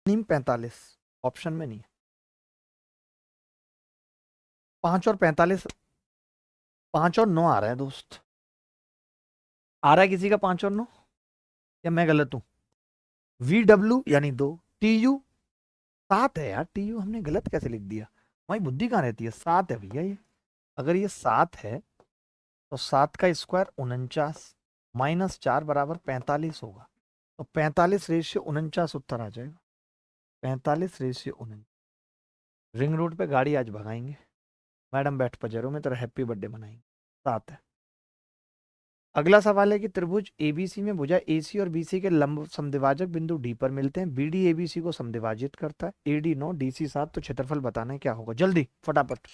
नहीं 45, ऑप्शन में नहीं है। 5 और 45, 5 और 9 आ रहा है दोस्त। आ रहा है किसी का 5 और 9, या मैं गलत हूं? VW यानी 2, TU 7 है यार। TU हमने गलत कैसे लिख दिया? हमारी बुद्धि कहाँ रहती है? 7 है भैया ये। अगर ये 7 है तो 7 का स्क्वायर 49 -4 बराबर 45 होगा। तो 45/49 उत्तर आ जाएगा। 45/49। रिंग रोड पे गाड़ी आज भगाएंगे। मैडम बैठ पजरों में तेरा हैप्पी बर्थडे मनाएंगे। 7 है। अगला सवाल है कि त्रिभुज एबीसी में भुजा एसी और बीसी के लंब समद्विभाजक बिंदु डी पर मिलते हैं। बीडी एबीसी को समद्विभाजित करता है। AD 9, DC 7। तो क्षेत्रफल बताना है क्या होगा, जल्दी फटाफट।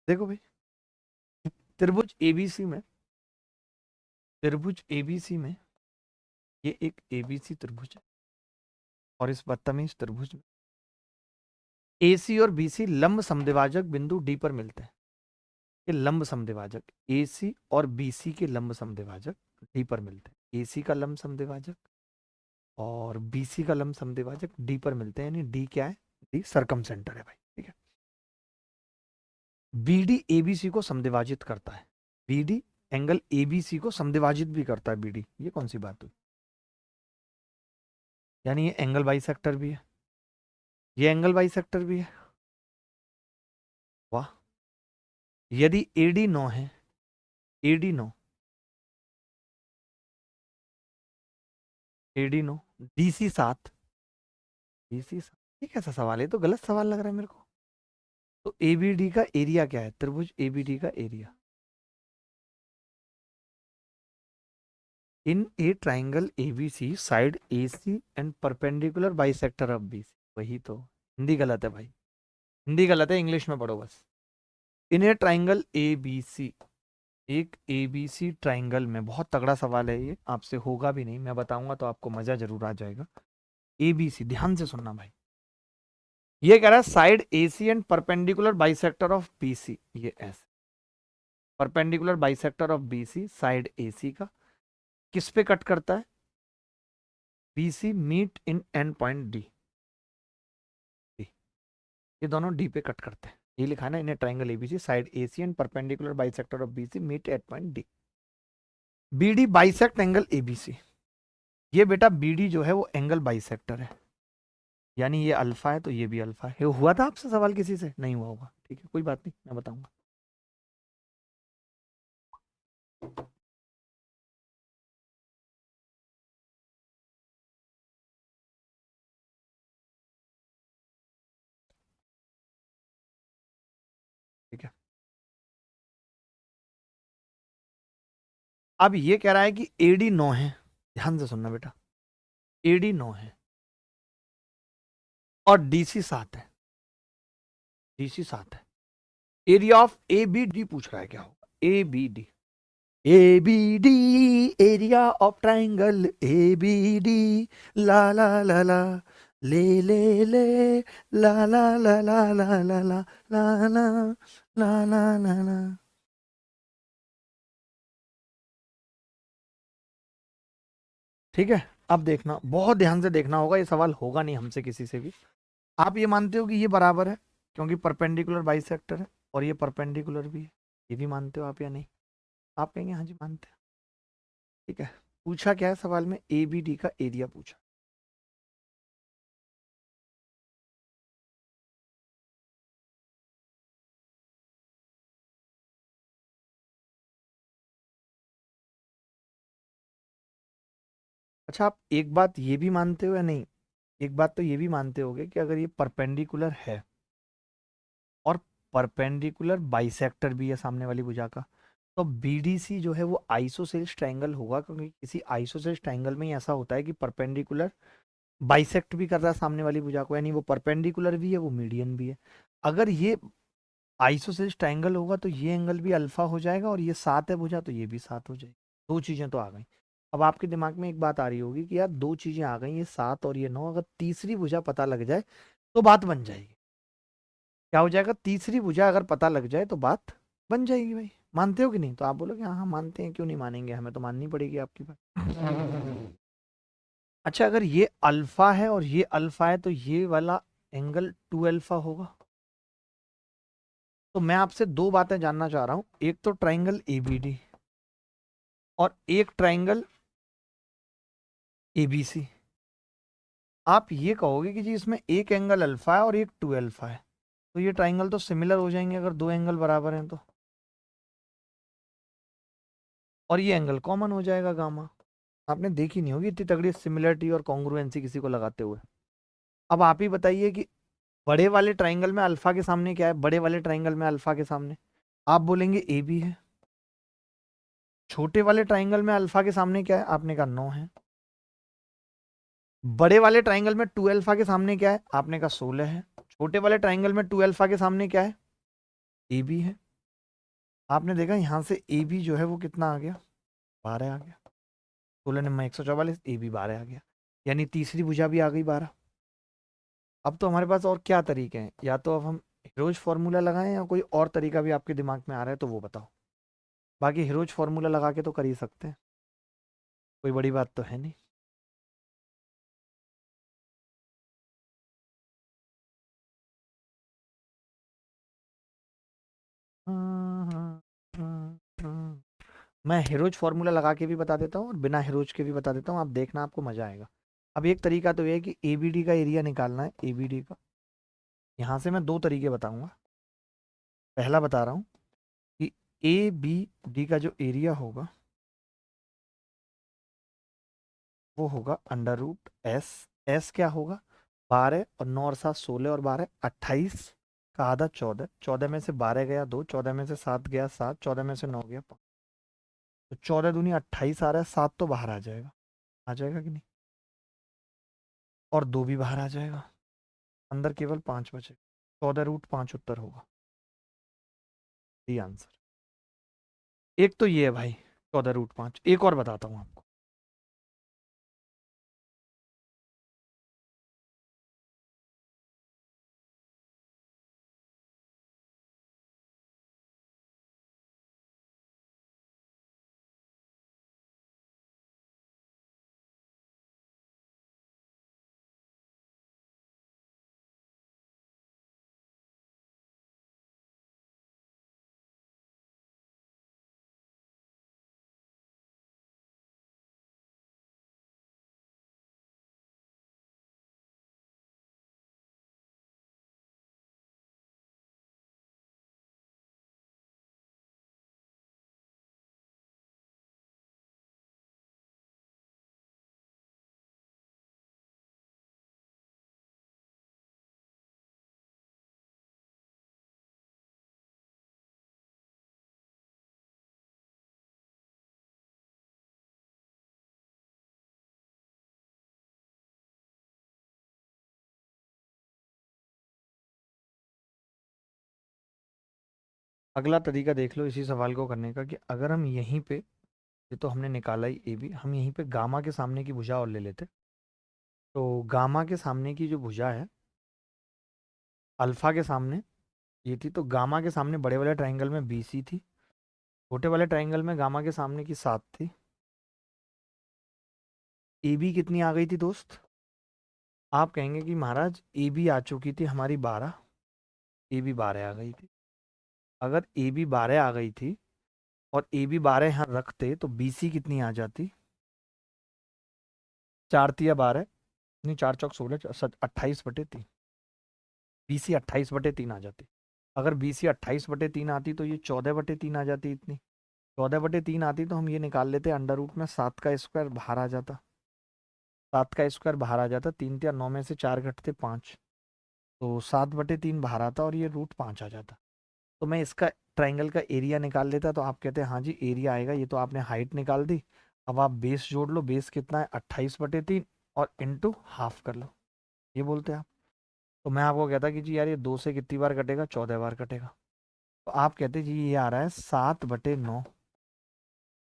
देखो भाई, त्रिभुज एबीसी में, त्रिभुज एबीसी में ये एक एबीसी त्रिभुज है। और इस बदतमीज त्रिभुज में एसी और बीसी लंब समद्विभाजक बिंदु डी पर मिलते हैं। ये लंब समद्विभाजक, एसी और बीसी के लंब समद्विभाजक डी पर मिलते हैं। एसी का लंब समद्विभाजक और बीसी का लंब समद्विभाजक डी पर मिलते हैं। यानी डी क्या है? डी सरकम सेंटर है भाई, ठीक है। बीडी एबीसी को समद्विभाजित करता है। बीडी एंगल एबीसी को समद्विभाजित भी करता है। बीडी, ये कौन सी बात हुई? यानी ये एंगल बाइसेक्टर भी है, ये एंगल बाइसेक्टर भी है। वाह। यदि एडी 9 है, एडी 9, एडी 9, डीसी 7, डीसी 7, ये कैसा सवाल है? तो गलत सवाल लग रहा है मेरे को। तो एबीडी का एरिया क्या है? त्रिभुज एबीडी का area in A triangle ABC side AC and perpendicular bisector of BC. वही तो। हिंदी गलत है भाई, हिंदी गलत है, इंग्लिश में पढ़ो बस। इन ए ट्राइंगल एबीसी, एक एबीसी ट्राइंगल में, बहुत तगड़ा सवाल है ये, आपसे होगा भी नहीं, मैं बताऊंगा तो आपको मजा जरूर आ जाएगा। एबीसी, ध्यान से सुनना भाई। ये कह रहा है side AC and perpendicular bisector of BC. ये ऐसे perpendicular bisector of BC side AC का किस पे कट करता है? BC meet in and point D. ये दोनों डी पे कट करते हैं। ये लिखा है ना, इन्हें triangle ABC side AC and perpendicular bisector of BC meet at point D. BD bisect angle ABC. ये बेटा बीडी जो है वो एंगल बाइसेक्टर है। यानी ये अल्फा है तो ये भी अल्फा है। हुआ था आपसे सवाल किसी से? नहीं हुआ होगा, ठीक है, कोई बात नहीं, मैं बताऊंगा। ठीक है। अब ये कह रहा है कि एडी 9 है। ध्यान से सुनना बेटा, एडी 9 है और डीसी 7 है। डीसी 7 है। Area of A B D पूछ रहा है, क्या होगा? A B D, A B D, area of triangle A B D, ला ला ला ला, ले ले ले ला ला ला ला ला ला ला ला ला ला ला ला ला। ठीक है, अब देखना, बहुत ध्यान से देखना होगा, ये सवाल होगा नहीं हमसे किसी से भी। आप ये मानते हो कि ये बराबर है क्योंकि परपेंडिकुलर बाइसेक्टर है, और ये परपेंडिकुलर भी है, ये भी मानते हो आप या नहीं? आप कहेंगे हाँ जी मानते हैं। ठीक है, पूछा क्या है सवाल में, ए बी डी का एरिया पूछा। अच्छा, आप एक बात ये भी मानते हो या नहीं, एक बात तो ये भी मानते होगे कि अगर ये परपेंडिकुलर है और परपेंडिकुलर बाइसेक्टर भी है सामने वाली भुजा का, तो बीडीसी जो है वो आइसोसेल्स ट्रायंगल होगा, क्योंकि किसी आइसोसेल्स ट्रायंगल में ही ऐसा होता है कि परपेंडिकुलर बाइसेक्ट भी कर रहा है सामने वाली भुजा को, यानी वो परपेंडिकुलर भी है, वो मीडियन भी है। अगर ये आइसोसेल्स ट्रायंगल होगा तो ये एंगल भी अल्फा हो जाएगा, और ये 7 है भुजा तो ये भी 7 हो जाएगी। दो चीज़ें तो आ गई। अब आपके दिमाग में एक बात आ रही होगी कि यार दो चीज़ें आ गई, ये 7 और ये 9, अगर तीसरी भुजा पता लग जाए तो बात बन जाएगी। क्या हो जाएगा, तीसरी भुजा अगर पता लग जाए तो बात बन जाएगी भाई। मानते हो कि नहीं? तो आप बोलोगे हाँ हाँ मानते हैं, क्यों नहीं मानेंगे, हमें तो माननी पड़ेगी आपकी बात। अच्छा, अगर ये अल्फा है और ये अल्फा है तो ये वाला एंगल 2 अल्फा होगा। तो मैं आपसे दो बातें जानना चाह रहा हूं, एक तो ट्राइंगल एबीडी और एक ट्राइंगल एबीसी। आप ये कहोगे कि जी इसमें एक एंगल अल्फा है और एक 2 अल्फा है, तो ये ट्राइंगल तो सिमिलर हो जाएंगे अगर दो एंगल बराबर हैं तो, और ये एंगल कॉमन हो जाएगा गामा। आपने देखी नहीं होगी इतनी तगड़ी सिमिलरिटी और कॉन्ग्रुएंसी किसी को लगाते हुए। अब आप ही बताइए कि बड़े वाले ट्राइंगल में अल्फा के सामने क्या है, बड़े वाले ट्राइंगल में अल्फा के सामने आप बोलेंगे ए बी है। छोटे वाले ट्राइंगल में अल्फा के सामने क्या है, आपने कहा 9 है। बड़े वाले ट्राइंगल में 2 अल्फा के सामने क्या है, आपने कहा 16 है। छोटे वाले ट्राइंगल में 2 अल्फा के सामने क्या है, ए बी है। आपने देखा यहां से ए बी जो है वो कितना आ गया, 12 आ गया। 16 नंबर 144, ए बी 12 आ गया, यानी तीसरी भुजा भी आ गई 12। अब तो हमारे पास और क्या तरीके हैं, या तो अब हम हिरोज फार्मूला लगाएं या कोई और तरीका भी आपके दिमाग में आ रहा है तो वो बताओ। बाकी हिरोज फार्मूला लगा के तो कर ही सकते हैं, कोई बड़ी बात तो है नहीं। हाँ, हाँ, हाँ, हाँ। मैं हिरोज फार्मूला लगा के भी बता देता हूँ और बिना हिरोज के भी बता देता हूँ, आप देखना आपको मजा आएगा। अब एक तरीका तो ये है कि एबीडी का एरिया निकालना है, एबीडी का। यहाँ से मैं दो तरीके बताऊंगा। पहला बता रहा हूँ कि ए बी डी का जो एरिया होगा वो होगा अंडर रूट एस। एस क्या होगा, 12 और 9 और 7 16 और 12 28 का आधा 14, 14 में से 12 गया 2, 14 में से 7 गया 7, 14 में से 9 गया 5, तो 14 दूनी 28 आ रहा है, 7 तो बाहर आ जाएगा, आ जाएगा कि नहीं, और 2 भी बाहर आ जाएगा, अंदर केवल 5 बचे। 14 रूट 5 उत्तर होगा, ये आंसर। एक तो ये है भाई, 14 रूट 5। एक और बताता हूँ आपको। अगला तरीका देख लो इसी सवाल को करने का, कि अगर हम यहीं पे, ये तो हमने निकाला ही ए बी, हम यहीं पे गामा के सामने की भुजा और ले लेते, तो गामा के सामने की जो भुजा है, अल्फा के सामने ये थी, तो गामा के सामने बड़े वाले ट्राइंगल में BC थी, छोटे वाले ट्राइंगल में गामा के सामने की 7 थी। AB कितनी आ गई थी दोस्त? आप कहेंगे कि महाराज AB आ चुकी थी हमारी 12, AB 12 आ गई थी। अगर AB 12 आ गई थी और AB 12 यहाँ रखते तो BC कितनी आ जाती? 4 तिया 12, नहीं 4 चौक 16, 28/3। BC 28/3 आ जाती। अगर BC 28/3 आती तो ये 14/3 आ जाती इतनी। 14/3 आती तो हम ये निकाल लेते अंडर रूट में 7 का स्क्वायर बाहर आ जाता। 7 का स्क्वायर बाहर आ जाता, 3 तिया 9 में से 4 घटते 5, तो 7/3 बाहर आता और ये रूट 5 आ जाता। तो मैं इसका ट्राइंगल का एरिया निकाल लेता। तो आप कहते हैं हाँ जी एरिया आएगा, ये तो आपने हाइट निकाल दी। अब आप बेस जोड़ लो, बेस कितना है 28/3 और इंटू हाफ कर लो, ये बोलते हैं आप। तो मैं आपको कहता कि जी यार ये 2 से कितनी बार कटेगा, 14 बार कटेगा। तो आप कहते जी ये आ रहा है 7/9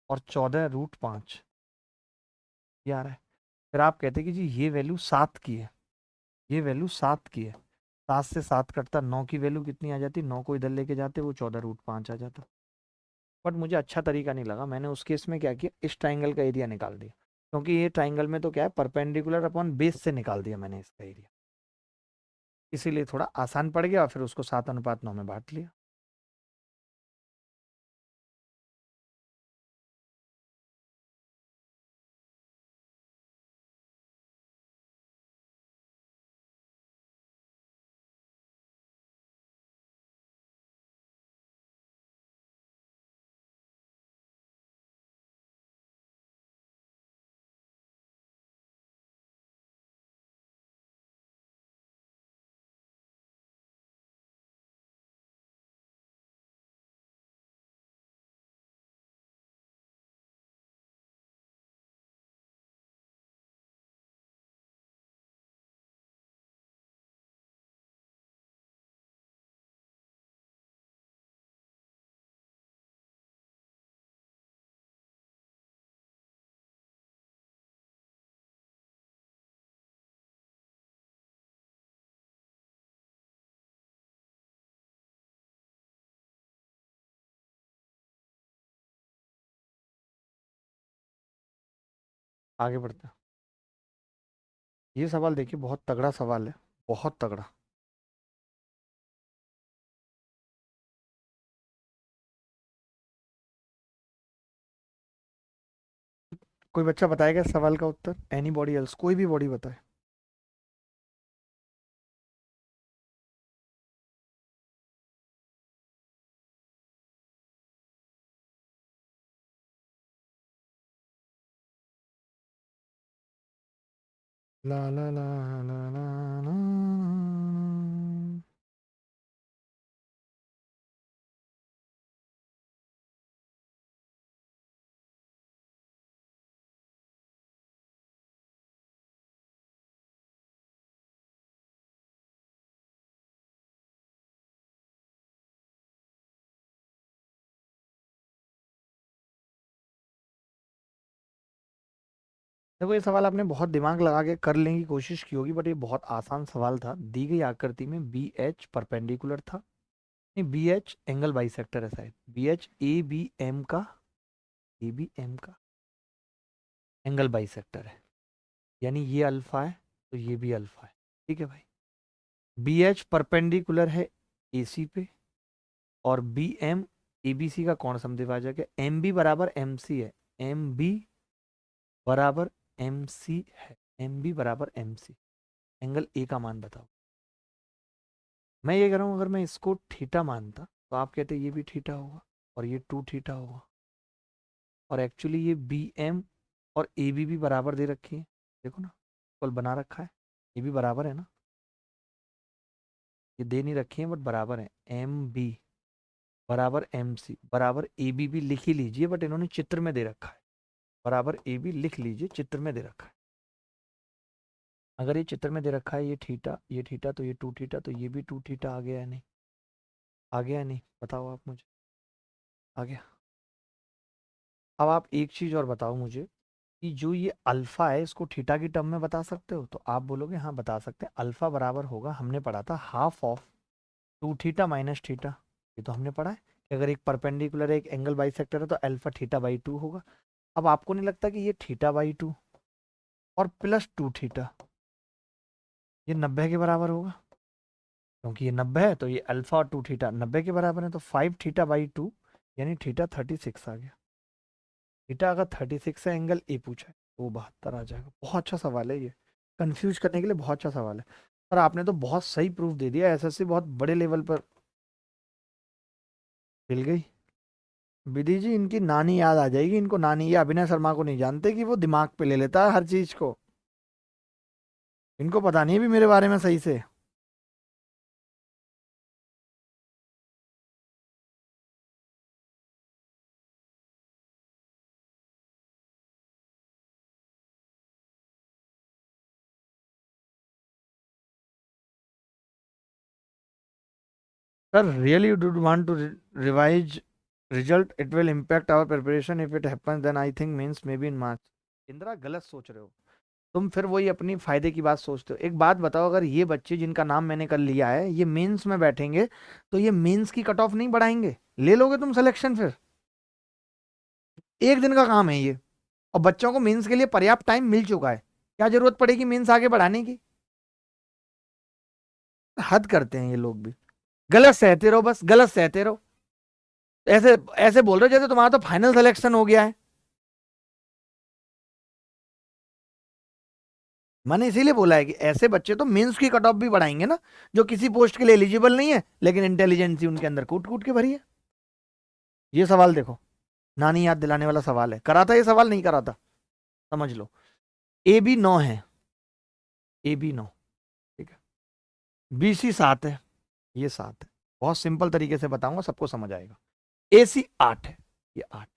और 14√5, ये आ रहा है। फिर आप कहते कि जी ये वैल्यू 7 की है, ये वैल्यू 7 की है। 7 से 7 कटता, 9 की वैल्यू कितनी आ जाती? 9 को इधर लेके जाते वो 14√5 आ जाता। बट मुझे अच्छा तरीका नहीं लगा, मैंने उस केस में क्या किया, इस ट्राइंगल का एरिया निकाल दिया। क्योंकि ये ट्राइंगल में तो क्या है, परपेंडिकुलर अपॉन बेस से निकाल दिया मैंने इसका एरिया, इसीलिए थोड़ा आसान पड़ गया। फिर उसको 7:9 में बांट लिया। आगे बढ़ते हैं। ये सवाल देखिए, बहुत तगड़ा सवाल है, बहुत तगड़ा। कोई बच्चा बताएगा इस सवाल का उत्तर? एनी बॉडी एल्स, कोई भी बॉडी बताए। ला ला ला ला ला ला। देखो ये सवाल आपने बहुत दिमाग लगा के कर लेने की कोशिश की होगी, बट ये बहुत आसान सवाल था। दी गई आकृति में बी एच परपेंडिकुलर था, नहीं बी एच एंगल बाइसेक्टर है शायद, B H A B M का एंगल बाइसेक्टर है, यानी ये अल्फा है तो ये भी अल्फा है। ठीक है भाई, बी एच परपेंडिकुलर है ए सी पे, और B M A B C का कौन समद्विभाजक है? एम बी बराबर एम सी है, एम बी बराबर एम सी है, एम बी बराबर एम सी। एंगल ए का मान बताओ। मैं ये कह रहा हूँ अगर मैं इसको थीटा मानता तो आप कहते ये भी थीटा होगा और ये 2 थीटा होगा, और एक्चुअली ये बी एम और ए बी बराबर दे रखी है, देखो ना, कल बना रखा है, ये भी बराबर है ना, ये दे नहीं रखी है बट बराबर है। एम बी बराबर एम सी बराबर ए बी भी लिख ही लीजिए, बट इन्होंने चित्र में दे रखा है, बराबर ए बी लिख लीजिए, चित्र में दे रखा है। अगर ये चित्र में दे रखा है ये थीटा तो ये 2 थीटा, तो ये भी 2 थीटा आ गया है नहीं? आ गया है नहीं? बताओ आप मुझे। आ गया। अब आप एक चीज़ और बताओ मुझे कि जो ये अल्फा है इसको थीटा की टर्म में बता सकते हो? तो आप बोलोगे हाँ बता सकते हैं। अल्फा बराबर होगा, हमने पढ़ा था, half of 2 theta minus theta. ये तो हमने पढ़ा है कि अगर एक परपेंडिकुलर एक एंगल बाइसेक्टर है तो अल्फा थीटा बाई 2 होगा। अब आपको नहीं लगता कि ये थीटा बाई 2 और प्लस 2 थीटा ये 90 के बराबर होगा? क्योंकि ये 90 है तो ये अल्फा और 2 थीटा 90 के बराबर है, तो 5 थीटा बाई 2 यानी थीटा 36 आ गया। थीटा अगर 36 है, एंगल ए पूछा है, तो वो 72 आ जाएगा। बहुत अच्छा सवाल है ये, कंफ्यूज करने के लिए बहुत अच्छा सवाल है। और आपने तो बहुत सही प्रूफ दे दिया, एसएससी बहुत बड़े लेवल पर मिल गई। विधि जी इनकी नानी याद आ जाएगी इनको, नानी, ये अभिनय शर्मा को नहीं जानते कि वो दिमाग पे ले लेता है हर चीज को। इनको पता नहीं है भी मेरे बारे में सही से। Sir really you do want to revise result, it will impact our preparation, if it happens then I think means may be in March. Indira गलत सोच रहे हो तुम, फिर वही अपनी फायदे की बात सोचते हो। एक बात बताओ, अगर ये बच्चे जिनका नाम मैंने कर लिया है ये मेंस में बैठेंगे तो ये मेंस की कट ऑफ नहीं बढ़ाएंगे? ले लोगे तुम सिलेक्शन फिर? एक दिन का काम है ये, और बच्चों को मेंस के लिए पर्याप्त टाइम मिल चुका है, क्या जरूरत पड़ेगी मेंस आगे बढ़ाने की? हद करते हैं ये लोग भी। गलत सहते रहो, बस गलत सहते रहो। ऐसे ऐसे बोल रहे हो जैसे तुम्हारा तो फाइनल सिलेक्शन हो गया है। मैंने इसीलिए बोला है कि ऐसे बच्चे तो मेंस की कट ऑफ भी बढ़ाएंगे ना, जो किसी पोस्ट के लिए एलिजिबल नहीं है लेकिन इंटेलिजेंसी उनके अंदर कूट कूट के भरी है। ये सवाल देखो, नानी याद दिलाने वाला सवाल है, करा था ये सवाल, नहीं करा था, समझ लो। ए बी 9 है, ए बी 9, ठीक है, बी सी 7 है, ये 7 है। बहुत सिंपल तरीके से बताऊंगा, सबको समझ आएगा। ए सी 8 है, ये 8।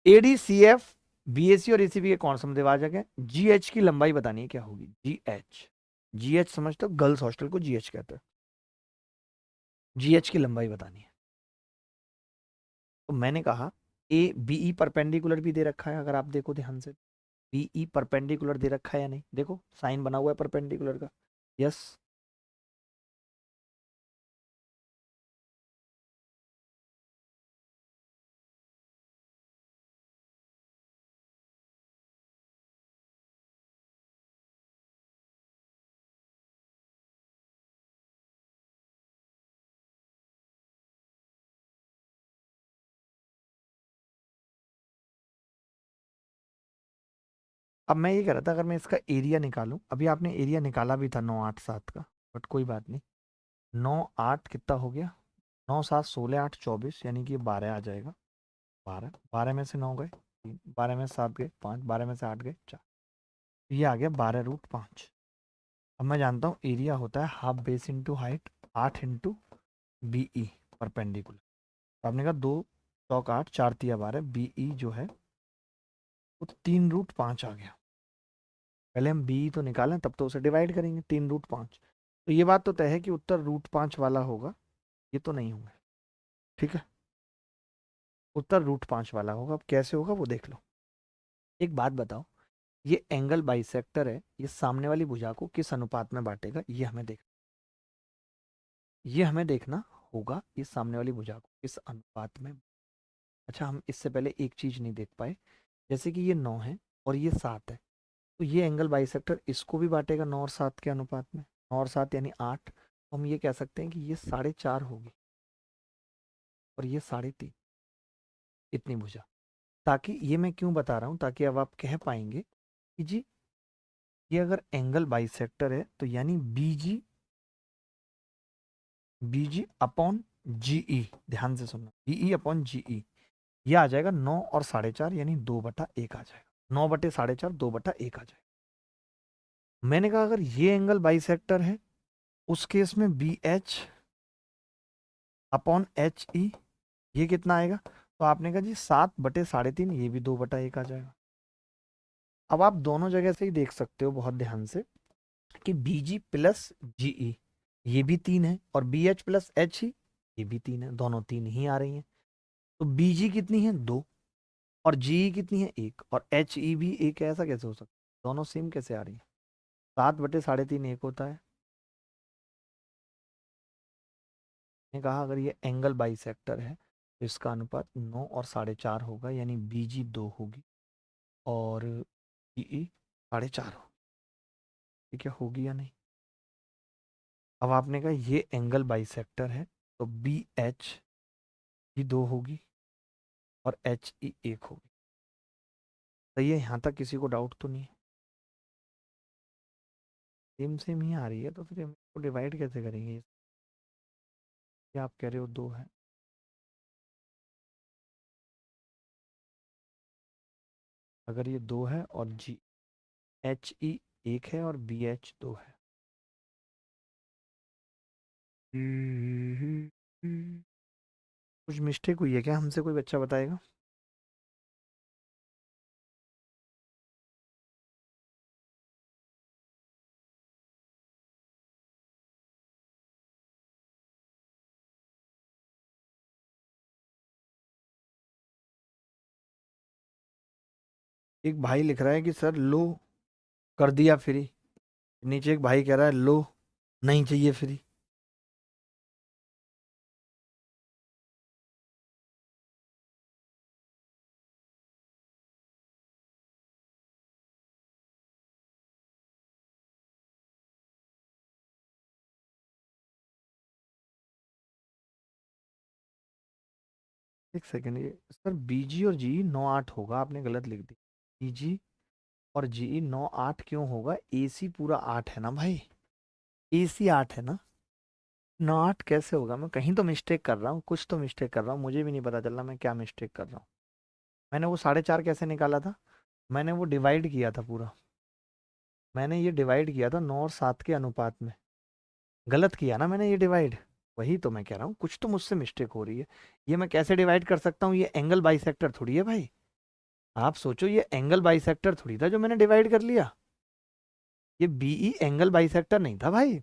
A D C F B A C और ए सी बी के कौन समद्विभाजक है? जी एच की लंबाई बतानी है क्या होगी, जी एच। जी एच समझते हो, गर्ल्स हॉस्टल को जी एच कहते हैं। जी एच की लंबाई बतानी है। तो मैंने कहा ए बी ई परपेंडिकुलर भी दे रखा है, अगर आप देखो ध्यान से, बी ई परपेंडिकुलर दे रखा है या नहीं, देखो साइन बना हुआ है परपेंडिकुलर का। यस। अब मैं ये कह रहा था, अगर मैं इसका एरिया निकालूं, अभी आपने एरिया निकाला भी था 9 8 7 का, बट कोई बात नहीं। 9 8 कितना हो गया, 9 7 16 8 24, यानी कि 12 आ जाएगा। 12, 12 में से 9 गए 3, 12 में से 7 गए 5, 12 में से 8 गए 4, ये आ गया 12√5। अब मैं जानता हूँ एरिया होता है half base into height, 8 into B E perpendicular. तो आपने कहा 2 चौक 8 4 तिया 12, बी ई जो है वो 3√5 आ गया। पहले हम बी तो निकालें, तब तो उसे डिवाइड करेंगे, 3√5। तो ये बात तो तय है कि उत्तर √5 वाला होगा, ये तो नहीं होगा, ठीक है। उत्तर √5 वाला होगा। अब कैसे होगा वो देख लो। एक बात बताओ, ये एंगल बाइसेक्टर है, ये सामने वाली भुजा को किस अनुपात में बांटेगा, ये हमें देखना होगा, ये सामने वाली भुजा को किस अनुपात में। अच्छा, हम इससे पहले एक चीज नहीं देख पाए, जैसे कि ये 9 है और ये 7 है, तो ये एंगल बाइसेक्टर इसको भी बांटेगा 9 और 7 के अनुपात में। 9 और 7 यानी 8। तो हम ये कह सकते हैं कि ये 4.5 होगी और ये 3.5, इतनी भुजा। ताकि ये मैं क्यों बता रहा हूँ, ताकि अब आप कह पाएंगे कि जी ये अगर एंगल बाइसेक्टर है तो यानी बीजी, बीजी अपॉन जीई, ध्यान से सुनना, बीई अपॉन जीई, ये आ जाएगा 9 और 4.5 यानी 2/1 आ जाएगा। 9/4.5 2/1 आ जाएगा। मैंने कहा अगर ये एंगल बाइसेक्टर है उस केस में B H upon H E, ये कितना आएगा? तो आपने कहा जी 7/3.5, ये भी 2/1 आ जाएगा। अब आप दोनों जगह से ही देख सकते हो बहुत ध्यान से कि बी जी प्लस जी ई, ये भी 3 है, और B H plus H E, ये भी 3 है, दोनों 3 ही आ रही हैं। तो बी जी कितनी है? 2। और जी कितनी है 1, और एच ई भी 1 है, ऐसा कैसे हो सकता है? दोनों सेम कैसे आ रही है? 7/3.5 1 होता है। ने कहा अगर ये एंगल बाइसेक्टर है तो इसका अनुपात 9 और 4.5 होगा, यानी बी जी 2 होगी और ई 4.5 होगी। ठीक है, होगी या नहीं? अब आपने कहा ये एंगल बाइसेक्टर है तो बी एच भी 2 होगी और एच ई 1 होगी। सही है, यहाँ तक किसी को डाउट तो नहीं है? सेम सेम ही आ रही है तो फिर हम इसको डिवाइड कैसे करेंगे? ये आप कह रहे हो 2 है, अगर ये 2 है और जी एच ई 1 है और बी एच 2 है। कुछ मिस्टेक हुई है क्या हमसे? कोई बच्चा बताएगा? एक भाई लिख रहा है कि सर लो कर दिया फ्री, नीचे एक भाई कह रहा है लो नहीं चाहिए फ्री। एक सेकेंड, ये सर बीजी और जी 9 8 होगा, आपने गलत लिख दी। बीजी और जी 9 8 क्यों होगा? एसी पूरा 8 है ना भाई, एसी 8 है ना, 9 8 कैसे होगा? मैं कहीं तो मिस्टेक कर रहा हूँ, कुछ तो मिस्टेक कर रहा हूँ, मुझे भी नहीं पता चल रहा मैं क्या मिस्टेक कर रहा हूँ। मैंने वो 4.5 कैसे निकाला था? मैंने वो डिवाइड किया था पूरा, मैंने ये डिवाइड किया था 9 और 7 के अनुपात में। गलत किया ना मैंने ये डिवाइड, वही तो मैं कह रहा हूँ कुछ तो मुझसे मिस्टेक हो रही है। ये मैं कैसे डिवाइड कर सकता हूँ? ये एंगल बाइसेक्टर थोड़ी है भाई, आप सोचो, ये एंगल बाइसेक्टर थोड़ी था जो मैंने डिवाइड कर लिया। ये बीई एंगल बाइसेक्टर नहीं था भाई।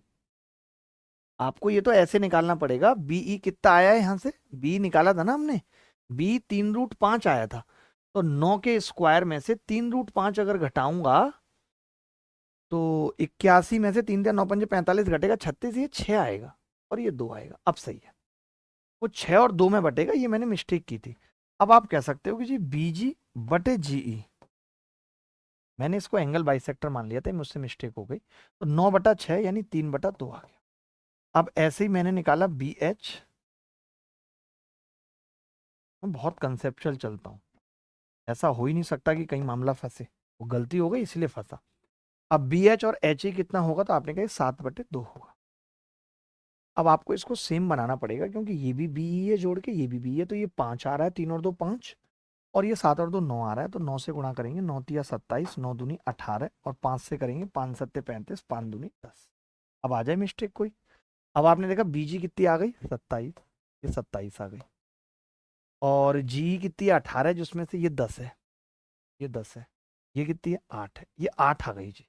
आपको ये तो ऐसे निकालना पड़ेगा, बीई कितना आया है यहाँ से, बी निकाला था ना हमने, बी 3√5 आया था, तो 9 के स्क्वायर में से 3√5 अगर घटाऊंगा तो 81 में से 3 × 9 = 45 घटेगा 36, ये 6 आएगा और ये 2 आएगा। अब सही है, वो 6 और 2 में बटेगा, ये मैंने मिस्टेक की थी। अब आप कह सकते हो कि जी बीजी बटे जीई, मैंने इसको एंगल बाइसेक्टर मान लिया था, मुझसे मिस्टेक हो गई, तो 9/6 यानी 3/2 आ गया। अब ऐसे ही मैंने निकाला बी एच, मैं बहुत कंसेप्चुअल चलता हूँ, ऐसा हो ही नहीं सकता कि कहीं मामला फंसे, वो गलती हो गई इसलिए फंसा। अब बी एच और एच ई कितना होगा? तो आपने कहा 7/2 होगा। अब आपको इसको सेम बनाना पड़ेगा क्योंकि ये भी बी है जोड़ के, ये भी बी है, तो ये 5 आ रहा है, 3 और 2 5, और ये 7 और 2 9 आ रहा है, तो 9 से गुणा करेंगे, 9 तिया 27, 9 दूनी 18, और 5 से करेंगे 5 सत्ते 35, 5 दूनी 10। अब आ जाए मिस्टेक कोई? अब आपने देखा बीजी कितनी आ गई 27, ये 27 आ गई, और जी कितनी है 18, जिसमें से ये 10 है, ये 10 है, ये कितनी है 8 है, ये 8 आ गई जी।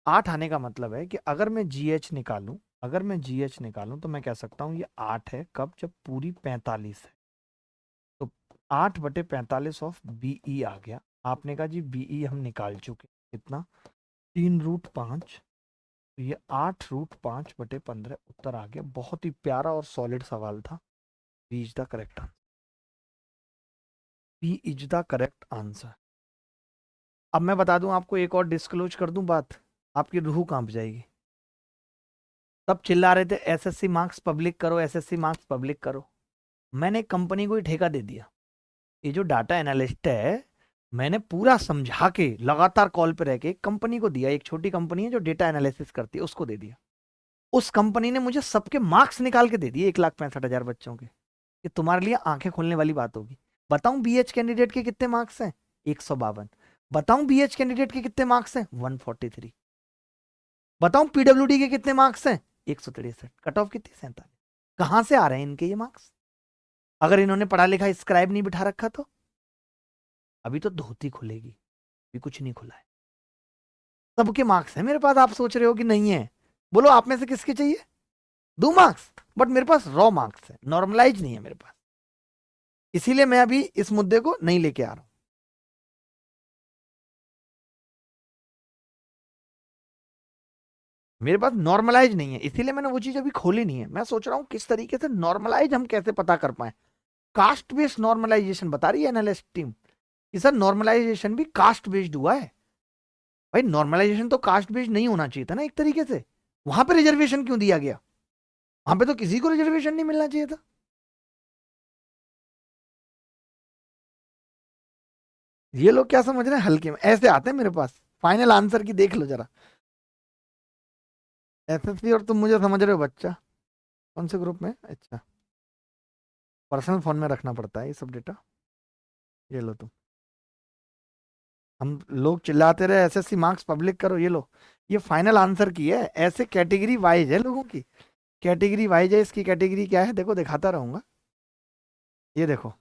8 आने का मतलब है कि अगर मैं जी एच निकालूं, अगर मैं जी एच निकालूं तो मैं कह सकता हूं ये 8 है, कब? जब पूरी 45 है, तो 8/45 ऑफ बीई आ गया। आपने कहा जी बीई हम निकाल चुके, कितना? 3√5, तो ये 8√5/15 उत्तर आ गया। बहुत ही प्यारा और सॉलिड सवाल था। B is the correct answer, B is the correct answer. अब मैं बता दूं आपको, एक और डिस्क्लोज कर दूं बात, आपकी रूह कांप जाएगी। तब चिल्ला रहे थे एसएससी मार्क्स पब्लिक करो, एसएससी मार्क्स पब्लिक करो, मैंने एक कंपनी को ही ठेका दे दिया। ये जो डाटा एनालिस्ट है, मैंने पूरा समझा के लगातार कॉल पे रह के एक कंपनी को दिया, एक छोटी कंपनी है जो डेटा एनालिसिस करती है, उसको दे दिया। उस कंपनी ने मुझे सबके मार्क्स निकाल के दे दिए, 1,65,000 बच्चों के। ये तुम्हारे लिए आंखें खोलने वाली बात होगी। बताऊं बीएच कैंडिडेट के कितने मार्क्स हैं? 152। बताऊं बीएच कैंडिडेट के कितने मार्क्स हैं? 143। बताऊं पीडब्ल्यूडी के कितने मार्क्स हैं? 163। कट ऑफ कितनी? 47। कहां से आ रहे हैं इनके ये मार्क्स? अगर इन्होंने पढ़ा लिखा स्क्राइब नहीं बिठा रखा तो? अभी तो धोती खुलेगी, अभी कुछ नहीं खुला है। सबके मार्क्स हैं मेरे पास, आप सोच रहे हो कि नहीं है? बोलो आप में से किसके चाहिए? दो मार्क्स, बट मेरे पास रॉ मार्क्स है, नॉर्मलाइज नहीं है मेरे पास, इसीलिए मैं अभी इस मुद्दे को नहीं लेके आ रहा हूं। मेरे पास नॉर्मलाइज नहीं है, इसीलिए मैंने वो चीज अभी खोली नहीं है। मैं सोच रहा हूँ किस तरीके से नॉर्मलाइज हम कैसे पता कर पाए। कास्ट बेस्ड नॉर्मलाइजेशन बता रही है एनालिस्ट टीम कि सर नॉर्मलाइजेशन भी कास्ट बेस्ड हुआ है। भाई नॉर्मलाइजेशन तो कास्ट बेस्ड नहीं होना चाहिए था ना एक तरीके से, वहां पे रिजर्वेशन क्यों दिया गया? वहां पे तो किसी को रिजर्वेशन नहीं मिलना चाहिए था। ये लोग क्या समझ रहे हैं, हल्के में ऐसे आते हैं मेरे पास। फाइनल आंसर की देख लो जरा। एसएससी और तुम मुझे समझ रहे हो बच्चा। कौन से ग्रुप में? अच्छा, पर्सनल फोन में रखना पड़ता है ये सब डेटा। ये लो तुम। हम लोग चिल्लाते रहे एसएससी मार्क्स पब्लिक करो, ये लो। ये फाइनल आंसर की है, ऐसे कैटेगरी वाइज है लोगों की। कैटेगरी वाइज है, इसकी कैटेगरी क्या है देखो, दिखाता रहूंगा। ये देखो,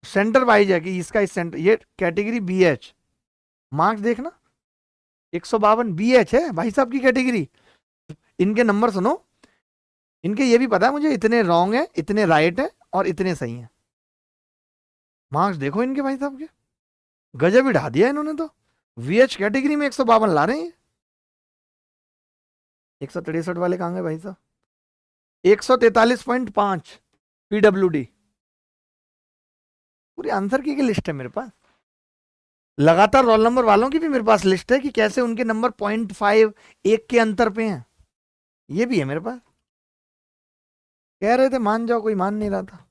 सेंटर वाइज है कि इसका इस सेंटर, ये कैटेगरी बीएच। मार्क्स देखना, 152 बीएच है भाई साहब की कैटेगरी। इनके नंबर सुनो, इनके ये भी पता है मुझे, इतने रॉन्ग है, इतने राइट है और इतने सही है। मार्क्स देखो इनके भाई साहब के, गजब ही ढा दिया इन्होंने तो। वीएच कैटेगरी में 152 ला रहे हैं। 163 वाले कहाँ गए भाई साहब? 143.5 पीडब्ल्यूडी। पूरी आंसर की लिस्ट है मेरे पास। लगातार रोल नंबर वालों की भी मेरे पास लिस्ट है कि कैसे उनके नंबर 0.5 एक के अंतर पे हैं। ये भी है मेरे पास। कह रहे थे मान जाओ, कोई मान नहीं रहा था।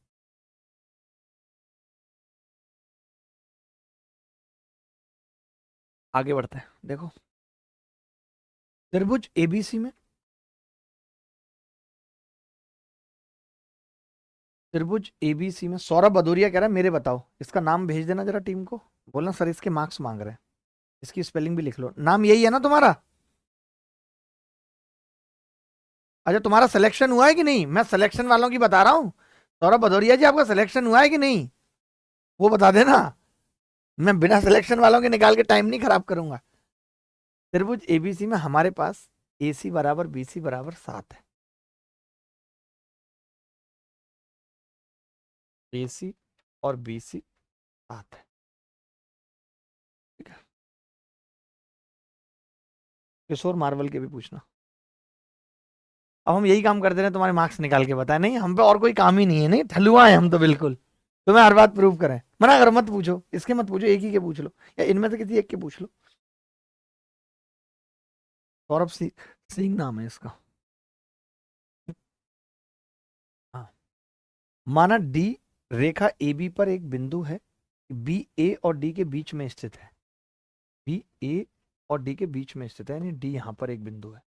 आगे बढ़ते हैं, देखो त्रिभुज एबीसी में, त्रिभुज एबीसी में सौरभ भदौरिया कह रहा है मेरे बताओ, इसका नाम भेज देना जरा टीम को। बोलना सर इसके मार्क्स मांग रहे हैं, इसकी स्पेलिंग भी लिख लो। नाम यही है ना तुम्हारा? अच्छा, तुम्हारा सिलेक्शन हुआ है कि नहीं? मैं सिलेक्शन वालों की बता रहा हूँ। सौरभ भदौरिया जी, आपका सिलेक्शन हुआ है कि नहीं, वो बता देना। मैं बिना सिलेक्शन वालों के निकाल के टाइम नहीं खराब करूंगा। त्रिभुज एबीसी में हमारे पास AC बराबर BC बराबर 7 है। AC और BC 7 है, ठीक है। किशोर मार्वल के भी पूछना। अब हम यही काम करते रहे, तुम्हारे मार्क्स निकाल के बताए नहीं, हम पे और कोई काम ही नहीं है, नहीं ठलुआ है हम तो बिल्कुल। तुम्हें हर बात प्रूव करें, मना करो, मत पूछो इसके, मत पूछो, एक ही के पूछ लो, या इनमें से किसी एक के पूछ लो। सौरभ सिंह नाम है इसका। हाँ, माना डी रेखा AB पर एक बिंदु है, बी ए और डी के बीच में स्थित है। बी ए और डी के बीच में स्थित है, यानी डी यहां पर एक बिंदु है,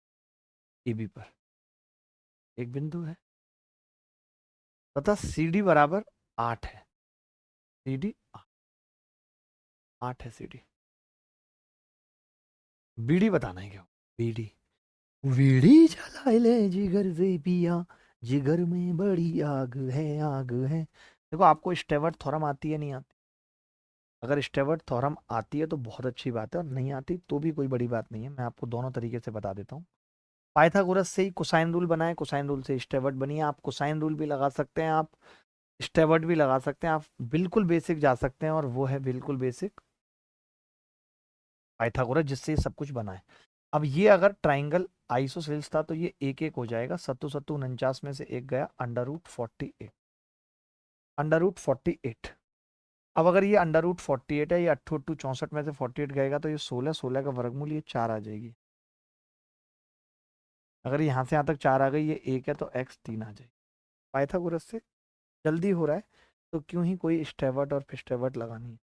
AB पर एक बिंदु है, तथा CD बराबर 8 है। CD 8 है CD। BD बताना है क्या? BD, बीड़ी जला ले जिगर से पिया, जिगर में बड़ी आग है, आग है। देखो आपको स्टेवर्ट थ्योरम आती है नहीं आती? अगर स्टेवर्ट थ्योरम आती है तो बहुत अच्छी बात है, और नहीं आती तो भी कोई बड़ी बात नहीं है। मैं आपको दोनों तरीके से बता देता हूँ। पाइथागोरस से ही कोसाइन रूल बनाए, कोसाइन रूल से स्टेवर्ट बनी है। आप कोसाइन रूल भी लगा सकते हैं, आप स्टेवर्ट भी लगा सकते हैं, आप बिल्कुल बेसिक जा सकते हैं, और वो है बिल्कुल बेसिक पाइथागोरस, जिससे ये सब कुछ बना है। अब ये अगर ट्राइंगल आइसोसेल्स था तो ये एक एक हो जाएगा, सत्तू सत्तू 49 में से एक गया, √48, √48। अब अगर ये √48 है, ये 8 8 64 में से 48 गएगा, तो ये 16, 16 का वर्गमूल ये 4 आ जाएगी। अगर यहाँ से यहाँ तक 4 आ गई, ये 1 है, तो x 3 आ जाएगी। पाइथागोरस से जल्दी हो रहा है, तो क्यों ही कोई स्टेवर्ट और फिस्टेवर्ट लगानी है।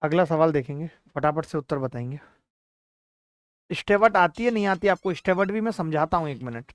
अगला सवाल देखेंगे, फटाफट से उत्तर बताएंगे। स्टेवर्ट आती है नहीं आती आपको? स्टेवर्ट भी मैं समझाता हूँ, 1 मिनट।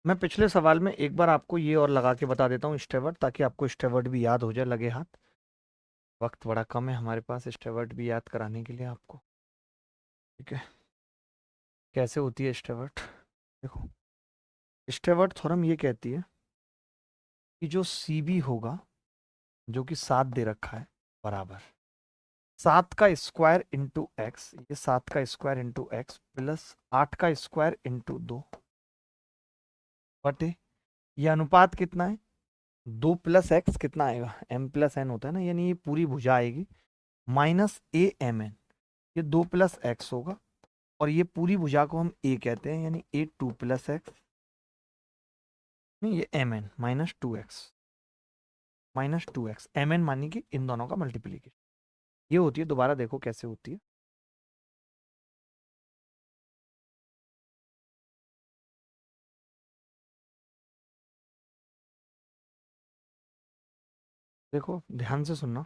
मैं पिछले सवाल में एक बार आपको ये और लगा के बता देता हूँ स्टेवर्ट, ताकि आपको स्टेवर्ट भी याद हो जाए, लगे हाथ। वक्त बड़ा कम है हमारे पास स्टेवर्ट भी याद कराने के लिए आपको। ठीक है, कैसे होती है स्टेवर्ट? देखो, स्टेवर्ट थ्योरम ये कहती है कि जो सी बी होगा, जो कि 7 दे रखा है, बराबर 7 का स्क्वायर इंटू एक्स, ये 7 का स्क्वायर इंटू एक्स प्लस 8 का स्क्वायर इंटू 2 बटे, ये अनुपात कितना है? 2 प्लस एक्स कितना आएगा? एम प्लस एन होता है ना, यानी ये पूरी भुजा आएगी माइनस ए एम एन, ये 2 प्लस एक्स होगा, और ये पूरी भुजा को हम ए कहते हैं, यानी ए 2 प्लस एक्स, नहीं ये M N minus two X M N, मानी कि इन दोनों का मल्टीप्लीकेशन। ये होती है, दोबारा देखो कैसे होती है। देखो ध्यान से सुनना।